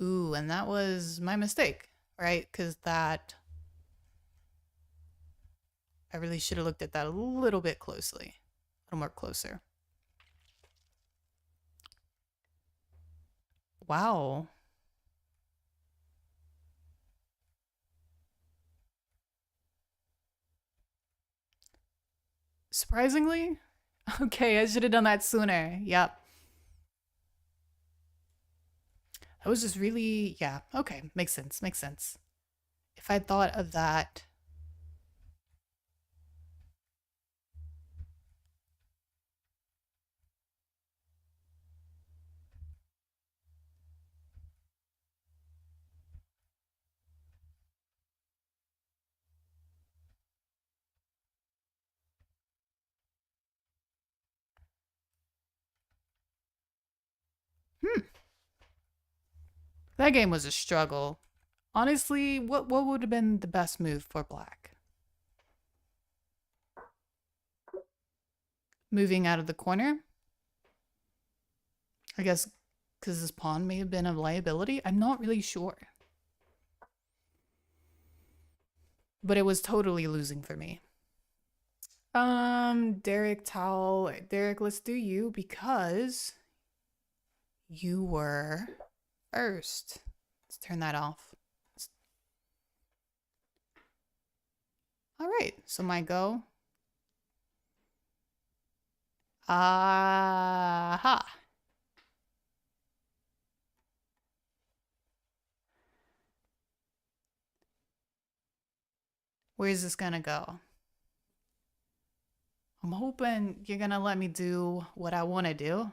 Ooh, and that was my mistake, right? Because that, I really should have looked at that a little bit closely, a little more closer. Wow. Surprisingly? Okay, I should have done that sooner. Yep. That was just really, yeah, okay, makes sense, makes sense. If I thought of that, hmm, that game was a struggle. Honestly, what would have been the best move for black? Moving out of the corner? I guess because this pawn may have been a liability. I'm not really sure. But it was totally losing for me. Derek Towel. Derek, let's do you because you were first. Let's turn that off. All right, so my go. Aha. Where's this gonna go? I'm hoping you're gonna let me do what I want to do.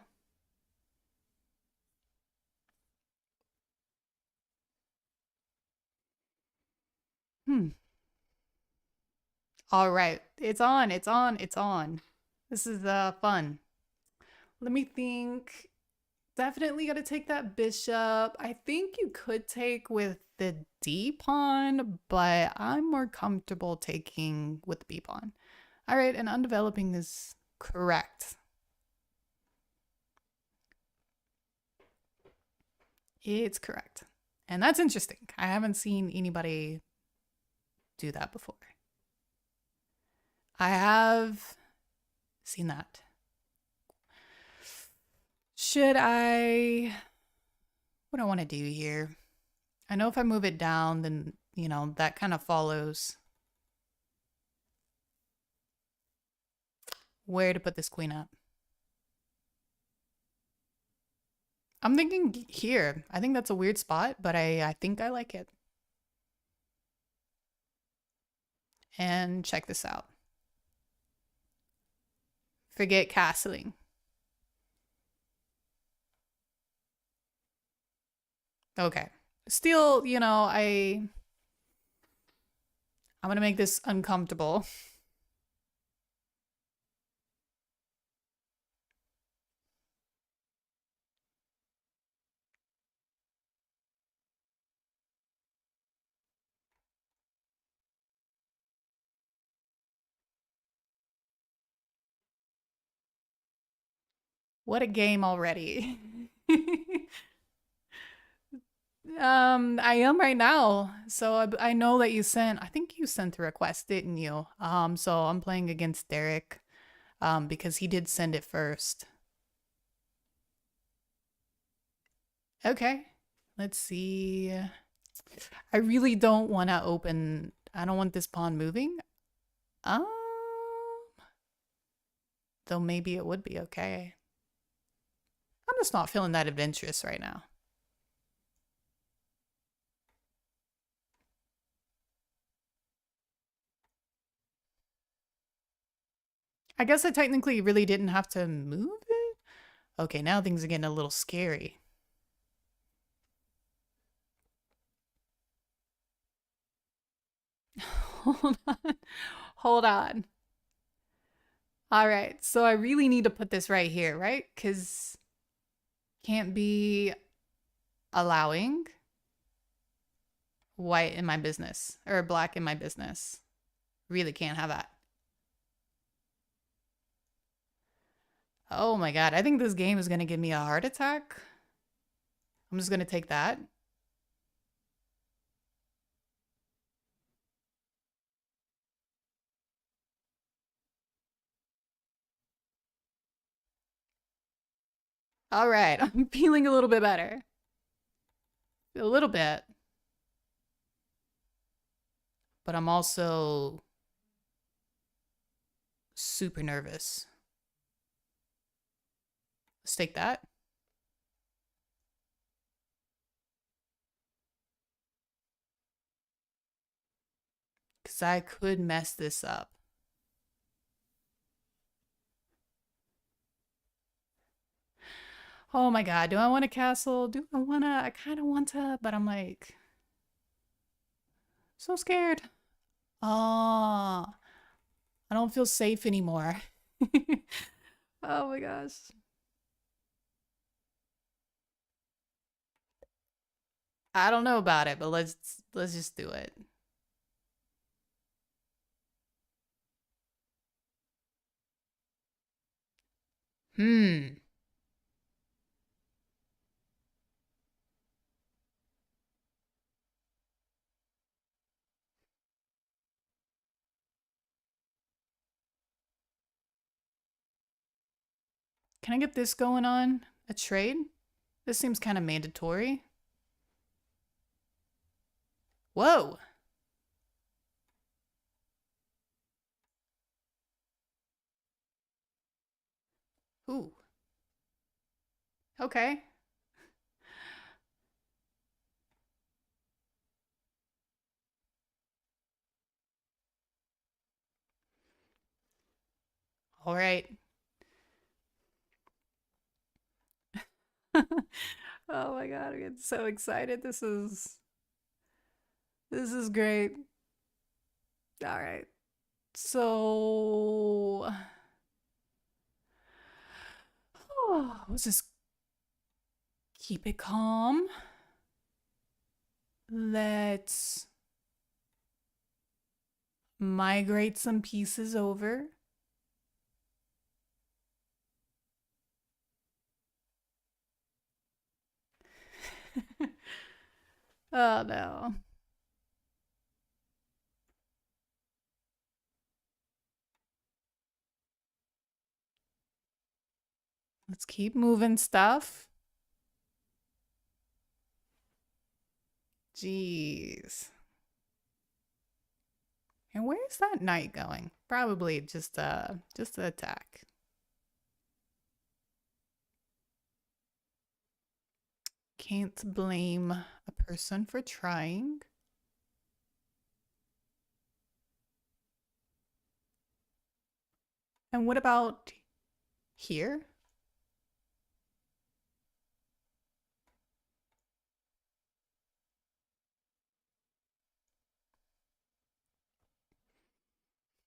Hmm. All right. It's on. It's on. It's on. This is fun. Let me think. Definitely got to take that bishop. I think you could take with the D pawn, but I'm more comfortable taking with the B pawn. All right, and undeveloping is correct. It's correct. And that's interesting. I haven't seen anybody do that before. I have seen that. Should I. What do I want to do here? I know if I move it down, then, that kind of follows where to put this queen up. I'm thinking here. I think that's a weird spot, but I think I like it. And check this out. Forget castling. Okay. Still, I'm gonna make this uncomfortable. What a game already. I am right now. So I know that you sent, I think you sent a request, didn't you? So I'm playing against Derek, because he did send it first. Okay. Let's see. I really don't want to open, I don't want this pawn moving. Um, though maybe it would be okay. I'm just not feeling that adventurous right now. I guess I technically really didn't have to move it. Okay, now things are getting a little scary. Hold on. Hold on. All right. So I really need to put this right here, right? Because can't be allowing white in my business or black in my business. Really can't have that. Oh my God. I think this game is going to give me a heart attack. I'm just going to take that. All right. I'm feeling a little bit better. A little bit. But I'm also super nervous. Let's take that. Because I could mess this up. Oh my God. Do I want a castle? Do I want to? I kind of want to, but I'm like, so scared. Oh, I don't feel safe anymore. Oh my gosh. I don't know about it, but let's just do it. Hmm. Can I get this going on? A trade? This seems kind of mandatory. Whoa. Ooh. Okay. All right. Oh my God, I'm getting so excited. This is great. All right. So, let's just keep it calm. Let's migrate some pieces over. Oh no. Let's keep moving stuff. Jeez. And where's that knight going? Probably just to attack. Can't blame a person for trying. And what about here?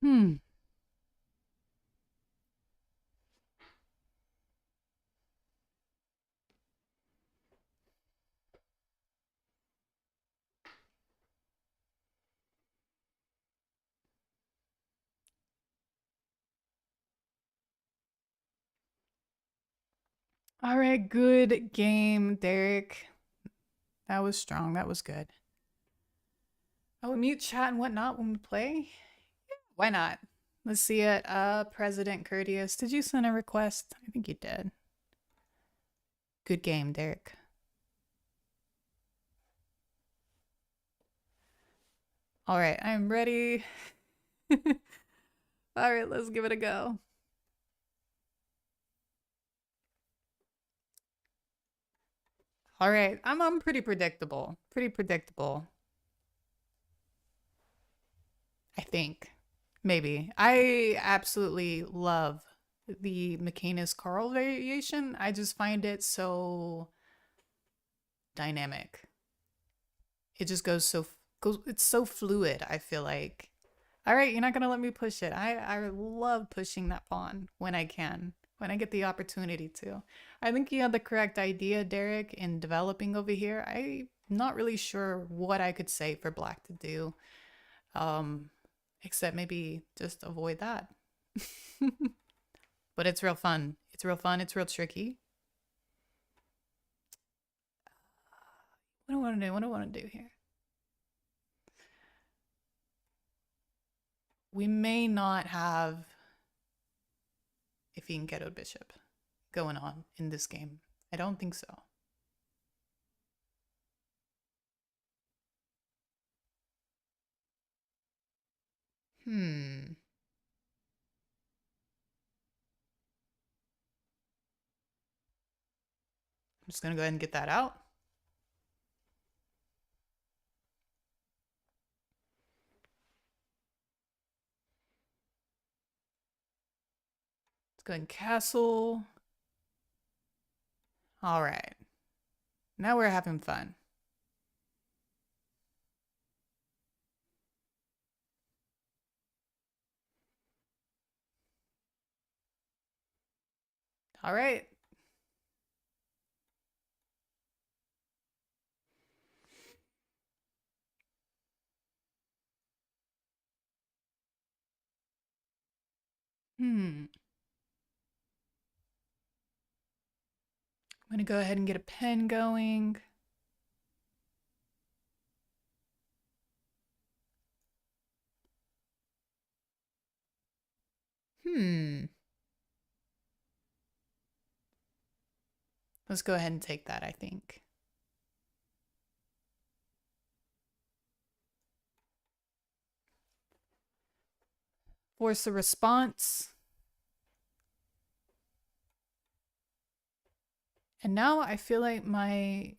Hmm. All right, good game, Derek. That was strong. That was good. I will mute chat and whatnot when we play. Why not? Let's see it. President Courteous, did you send a request? I think you did. Good game, Derek. All right, I'm ready. All right, let's give it a go. All right, I'm pretty predictable. Pretty predictable. I think. Maybe. I absolutely love the McCanis Carl variation. I just find it so dynamic. It just goes it's so fluid, I feel like. All right, you're not going to let me push it. I love pushing that pawn when I can. When I get the opportunity to. I think you had the correct idea, Derek, in developing over here. I'm not really sure what I could say for black to do. Um except maybe just avoid that. But it's real fun. It's real fun. It's real tricky. What do I want to do? What do I want to do here? We may not have if he can get a bishop going on in this game. I don't think so. I'm just going to go ahead and get that out. Let's go ahead and castle. All right. Now we're having fun. All right. I'm going to go ahead and get a pen going. Let's go ahead and take that, I think. Force a response. And now I feel like my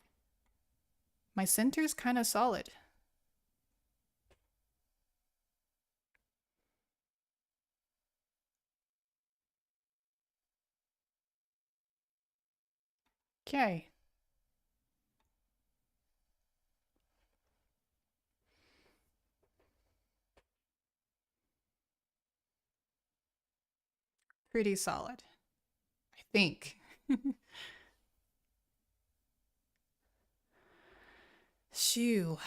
center's kind of solid. Okay. Pretty solid, I think. Shoo.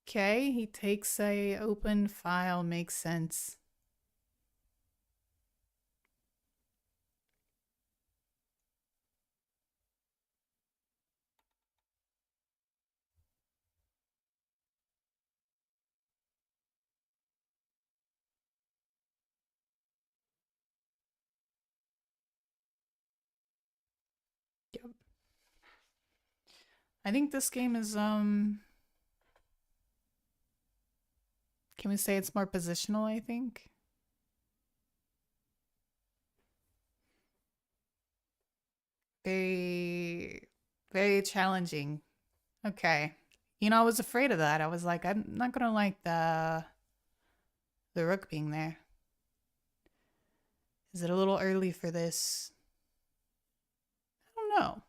Okay, he takes a open file, makes sense. Yep. I think this game is can we say it's more positional, I think? Very very challenging. Okay. You know, I was afraid of that. I was like, I'm not gonna like the rook being there. Is it a little early for this? I don't know.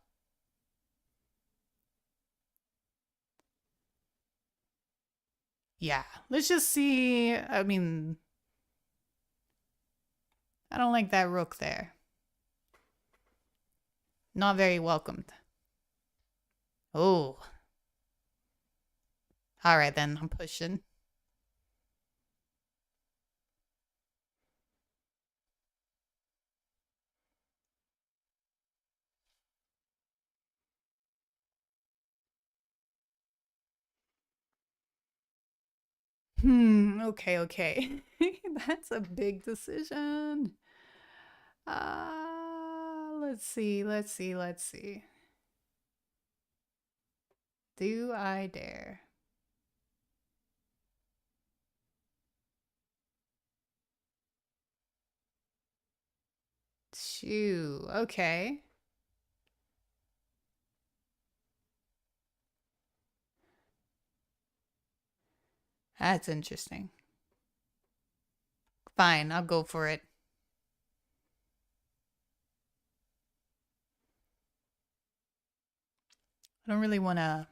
Yeah, let's just see. I mean, I don't like that rook there. Not very welcomed. Oh, all right then. I'm pushing. Okay, okay. That's a big decision. Let's see, let's see, let's see. Do I dare? Shoo. Okay. That's interesting. Fine, I'll go for it. I don't really want to.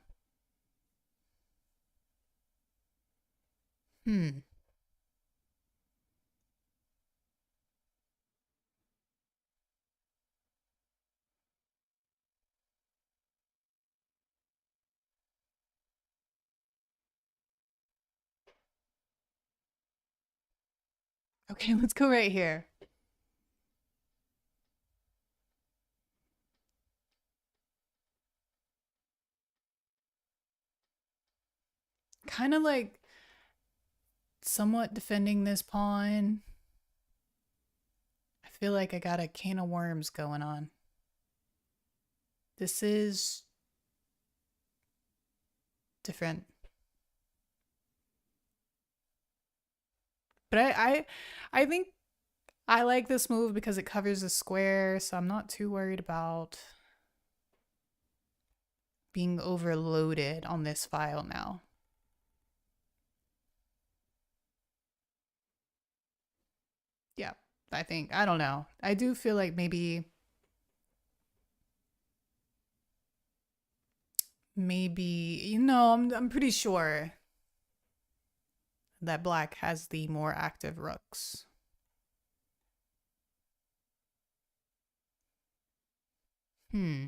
Hmm. Okay, let's go right here. Kind of like somewhat defending this pawn. I feel like I got a can of worms going on. This is different. But I think I like this move because it covers the square, so I'm not too worried about being overloaded on this file now. Yeah, I think. I don't know. I do feel like maybe I'm pretty sure that black has the more active rooks. Hmm.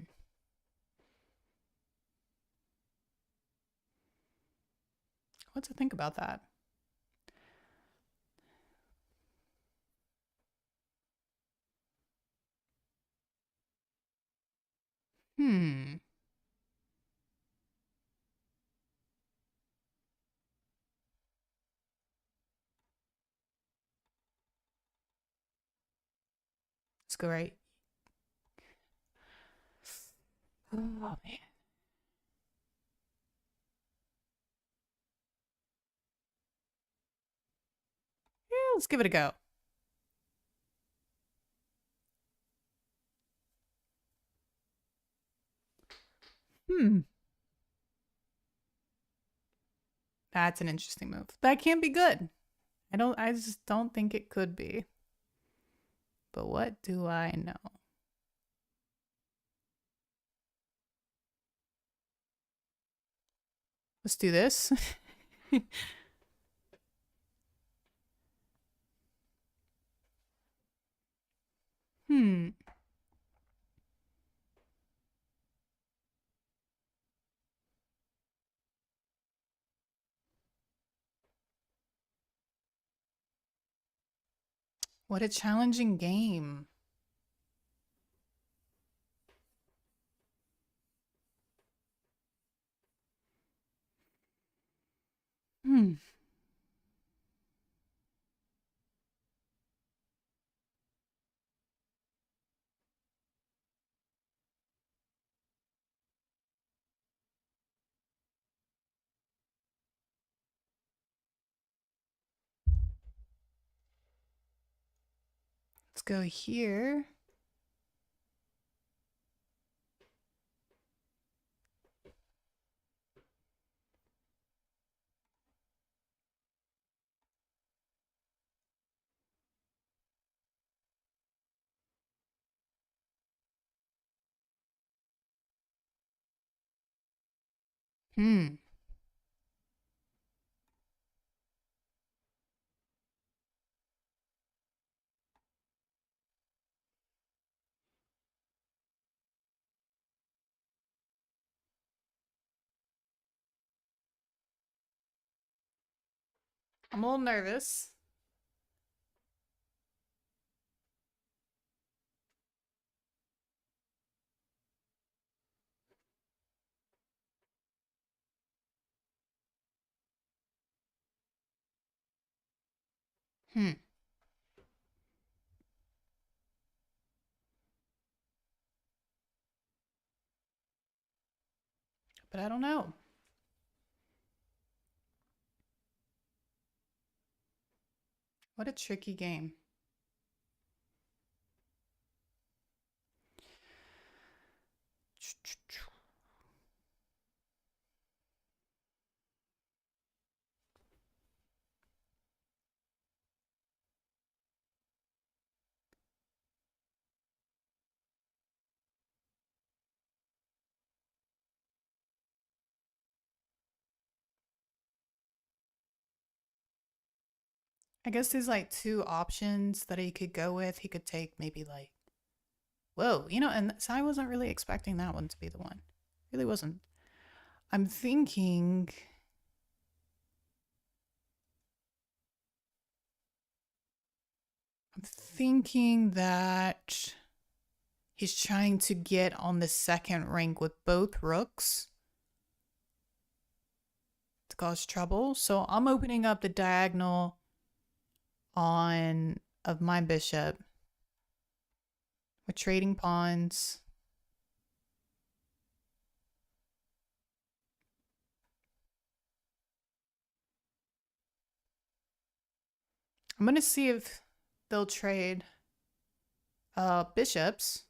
What to think about that? Hmm. Let's go right. Oh man. Yeah, let's give it a go. Hmm. That's an interesting move. That can't be good. I just don't think it could be. But what do I know? Let's do this. Hmm. What a challenging game. Hmm. Let's go here. Hmm. I'm a little nervous. Hmm. But I don't know. What a tricky game. I guess there's like two options that he could go with. He could take maybe like, whoa, and so I wasn't really expecting that one to be the one. Really wasn't. I'm thinking, I'm thinking that he's trying to get on the second rank with both rooks to cause trouble. So I'm opening up the diagonal on of my bishop. We're trading pawns. I'm gonna see if they'll trade bishops.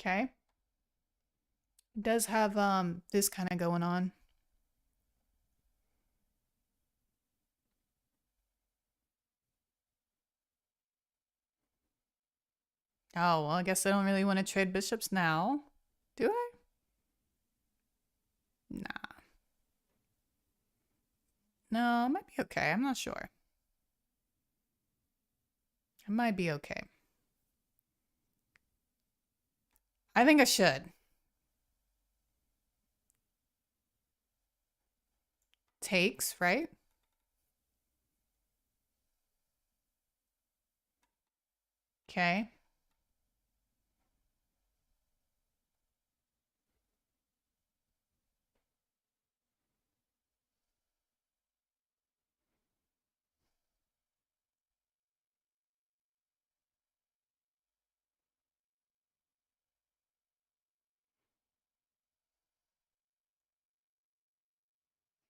Okay. It does have this kind of going on. Oh, well, I guess I don't really want to trade bishops now. Do I? Nah. No, it might be okay. I'm not sure. It might be okay. I think I should. Takes, right? Okay.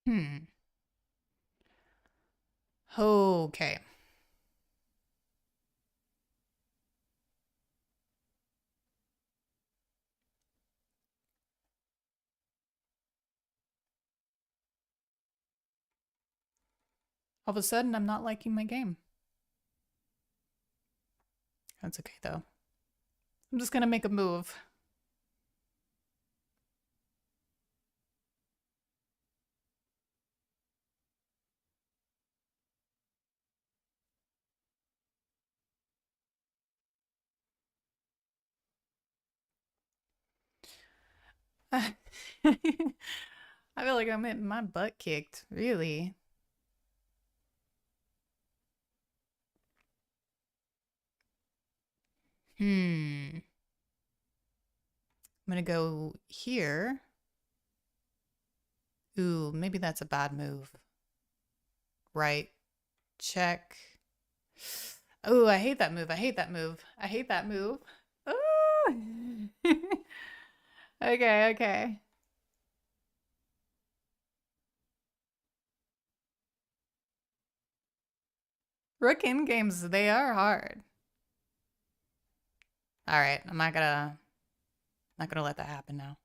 Hmm. Okay. All of a sudden, I'm not liking my game. That's okay, though. I'm just gonna make a move. I feel like I'm getting my butt kicked, really. Hmm. I'm gonna go here. Ooh, maybe that's a bad move. Right. Check. Oh, I hate that move. I hate that move. I hate that move. Ooh. Okay, okay. Rook in games, they are hard. All right, I'm not gonna let that happen now.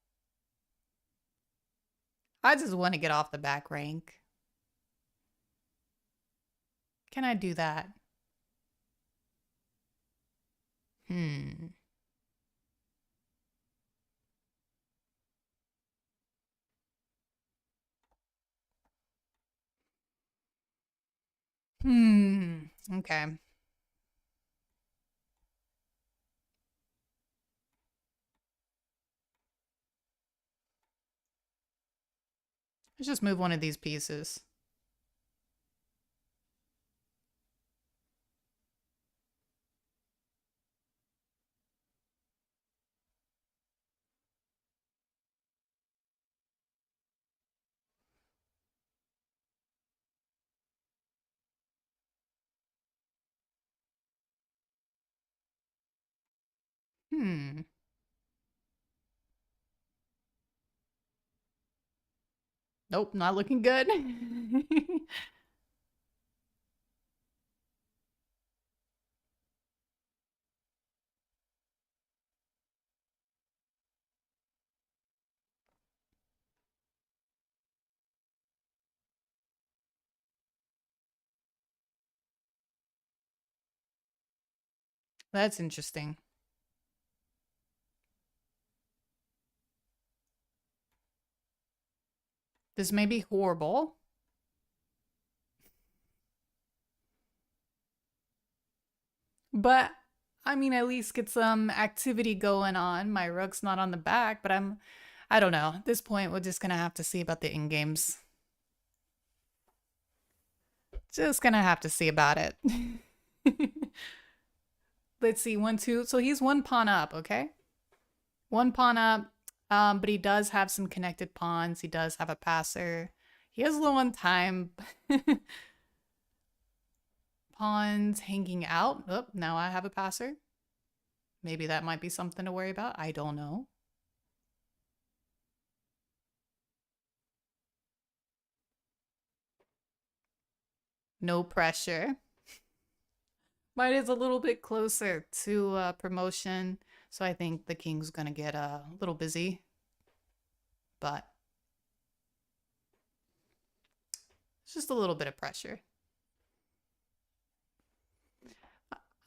I just want to get off the back rank. Can I do that? Hmm. Hmm. Okay. Let's just move one of these pieces. Hmm. Nope, not looking good. That's interesting. This may be horrible, but I mean, at least get some activity going on. My rug's not on the back, but I don't know. At this point, we're just gonna have to see about the in games. Just gonna have to see about it. Let's see, 1, 2. So he's one pawn up, okay? One pawn up, but he does have some connected pawns. He does have a passer. He has low on time. Pawns hanging out. Oh, now I have a passer. Maybe that might be something to worry about. I don't know. No pressure. Mine is a little bit closer to promotion, so I think the king's gonna get a little busy. But it's just a little bit of pressure.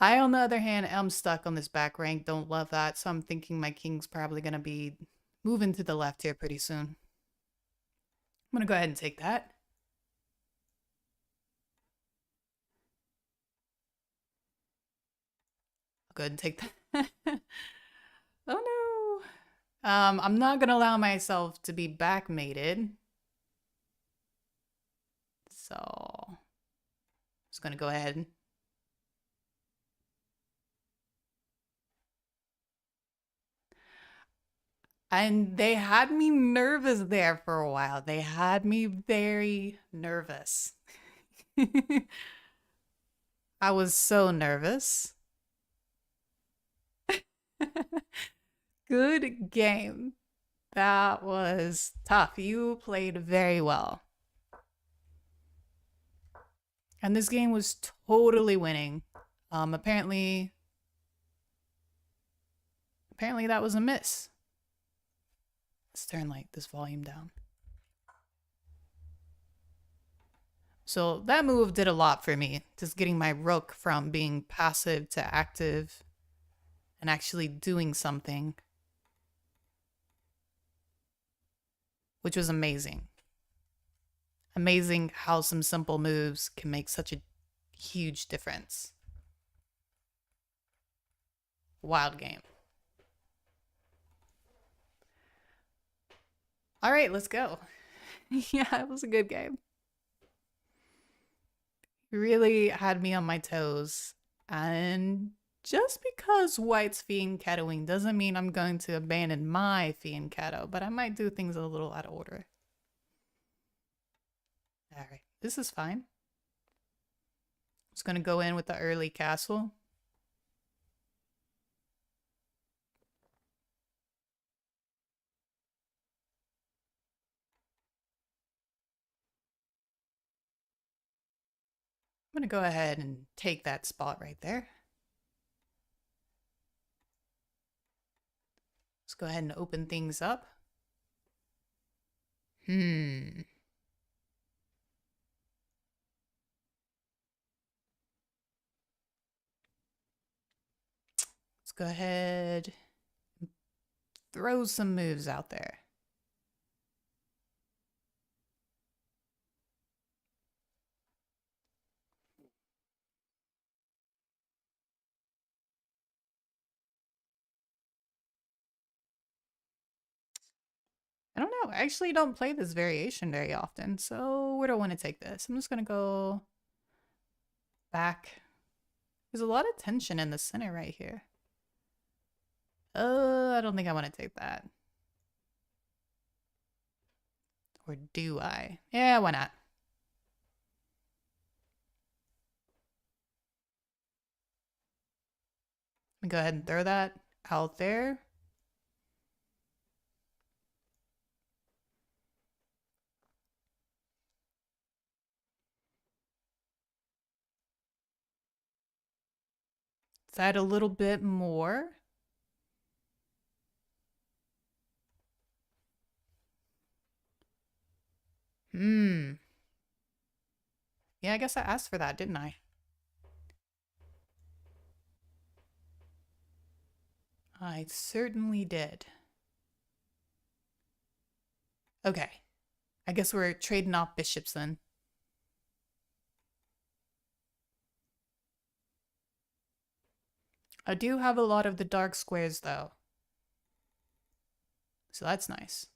I, on the other hand, am stuck on this back rank. Don't love that, so I'm thinking my king's probably gonna be moving to the left here pretty soon. I'm gonna go ahead and take that. I'll go ahead and take that. Oh no. I'm not gonna allow myself to be backmated. So just gonna go ahead. And they had me nervous there for a while. They had me very nervous. I was so nervous. Good game. That was tough. You played very well. And this game was totally winning. Apparently that was a miss. Let's turn like this volume down. So that move did a lot for me, just getting my rook from being passive to active and actually doing something, which was amazing. Amazing how some simple moves can make such a huge difference. Wild game. All right, let's go. Yeah, it was a good game. Really had me on my toes. And just because white's fianchettoing doesn't mean I'm going to abandon my fianchetto, but I might do things a little out of order. All right, this is fine. Just gonna go in with the early castle. I'm gonna go ahead and take that spot right there. Let's go ahead and open things up. Let's go ahead and throw some moves out there. I don't know. I actually don't play this variation very often, so where do I want to take this? I'm just gonna go back. There's a lot of tension in the center right here. I don't think I want to take that. Or do I? Yeah, why not? Let me go ahead and throw that out there. Let's add a little bit more. Hmm. Yeah, I guess I asked for that, didn't I? I certainly did. Okay. I guess we're trading off bishops then. I do have a lot of the dark squares though. So that's nice.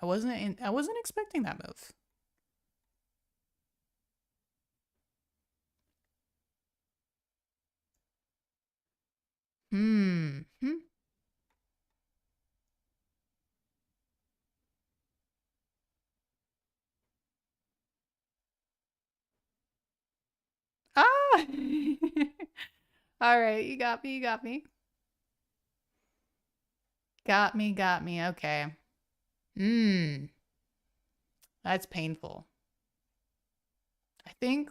I wasn't expecting that move. Hmm. Ah! All right, you got me, you got me. Got me, okay. Hmm. That's painful. I think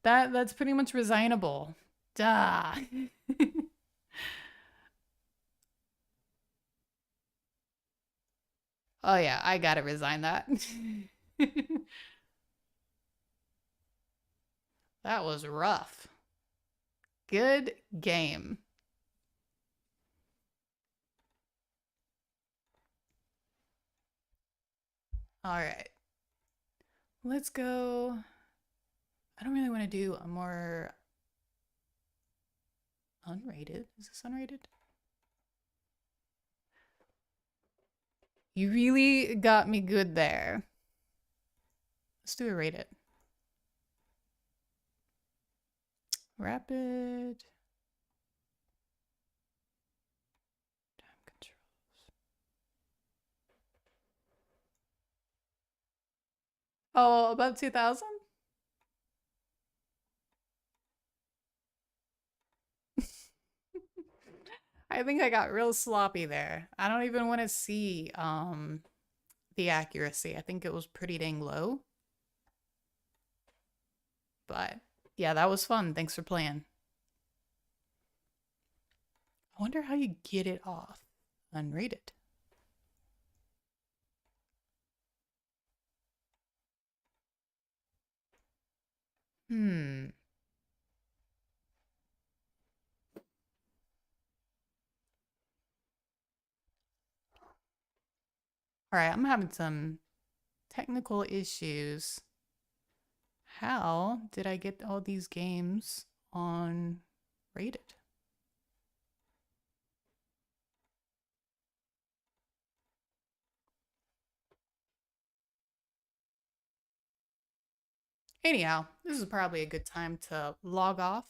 that's pretty much resignable. Duh. Oh yeah, I gotta resign that. That was rough. Good game. All right. Let's go. I don't really want to do a more unrated. Is this unrated? You really got me good there. Let's do a rated. Rapid. Time controls. Oh, about 2000? I think I got real sloppy there. I don't even want to see the accuracy. I think it was pretty dang low. But yeah, that was fun. Thanks for playing. I wonder how you get it off unrated. Hmm. All right, I'm having some technical issues. How did I get all these games on rated? Anyhow, this is probably a good time to log off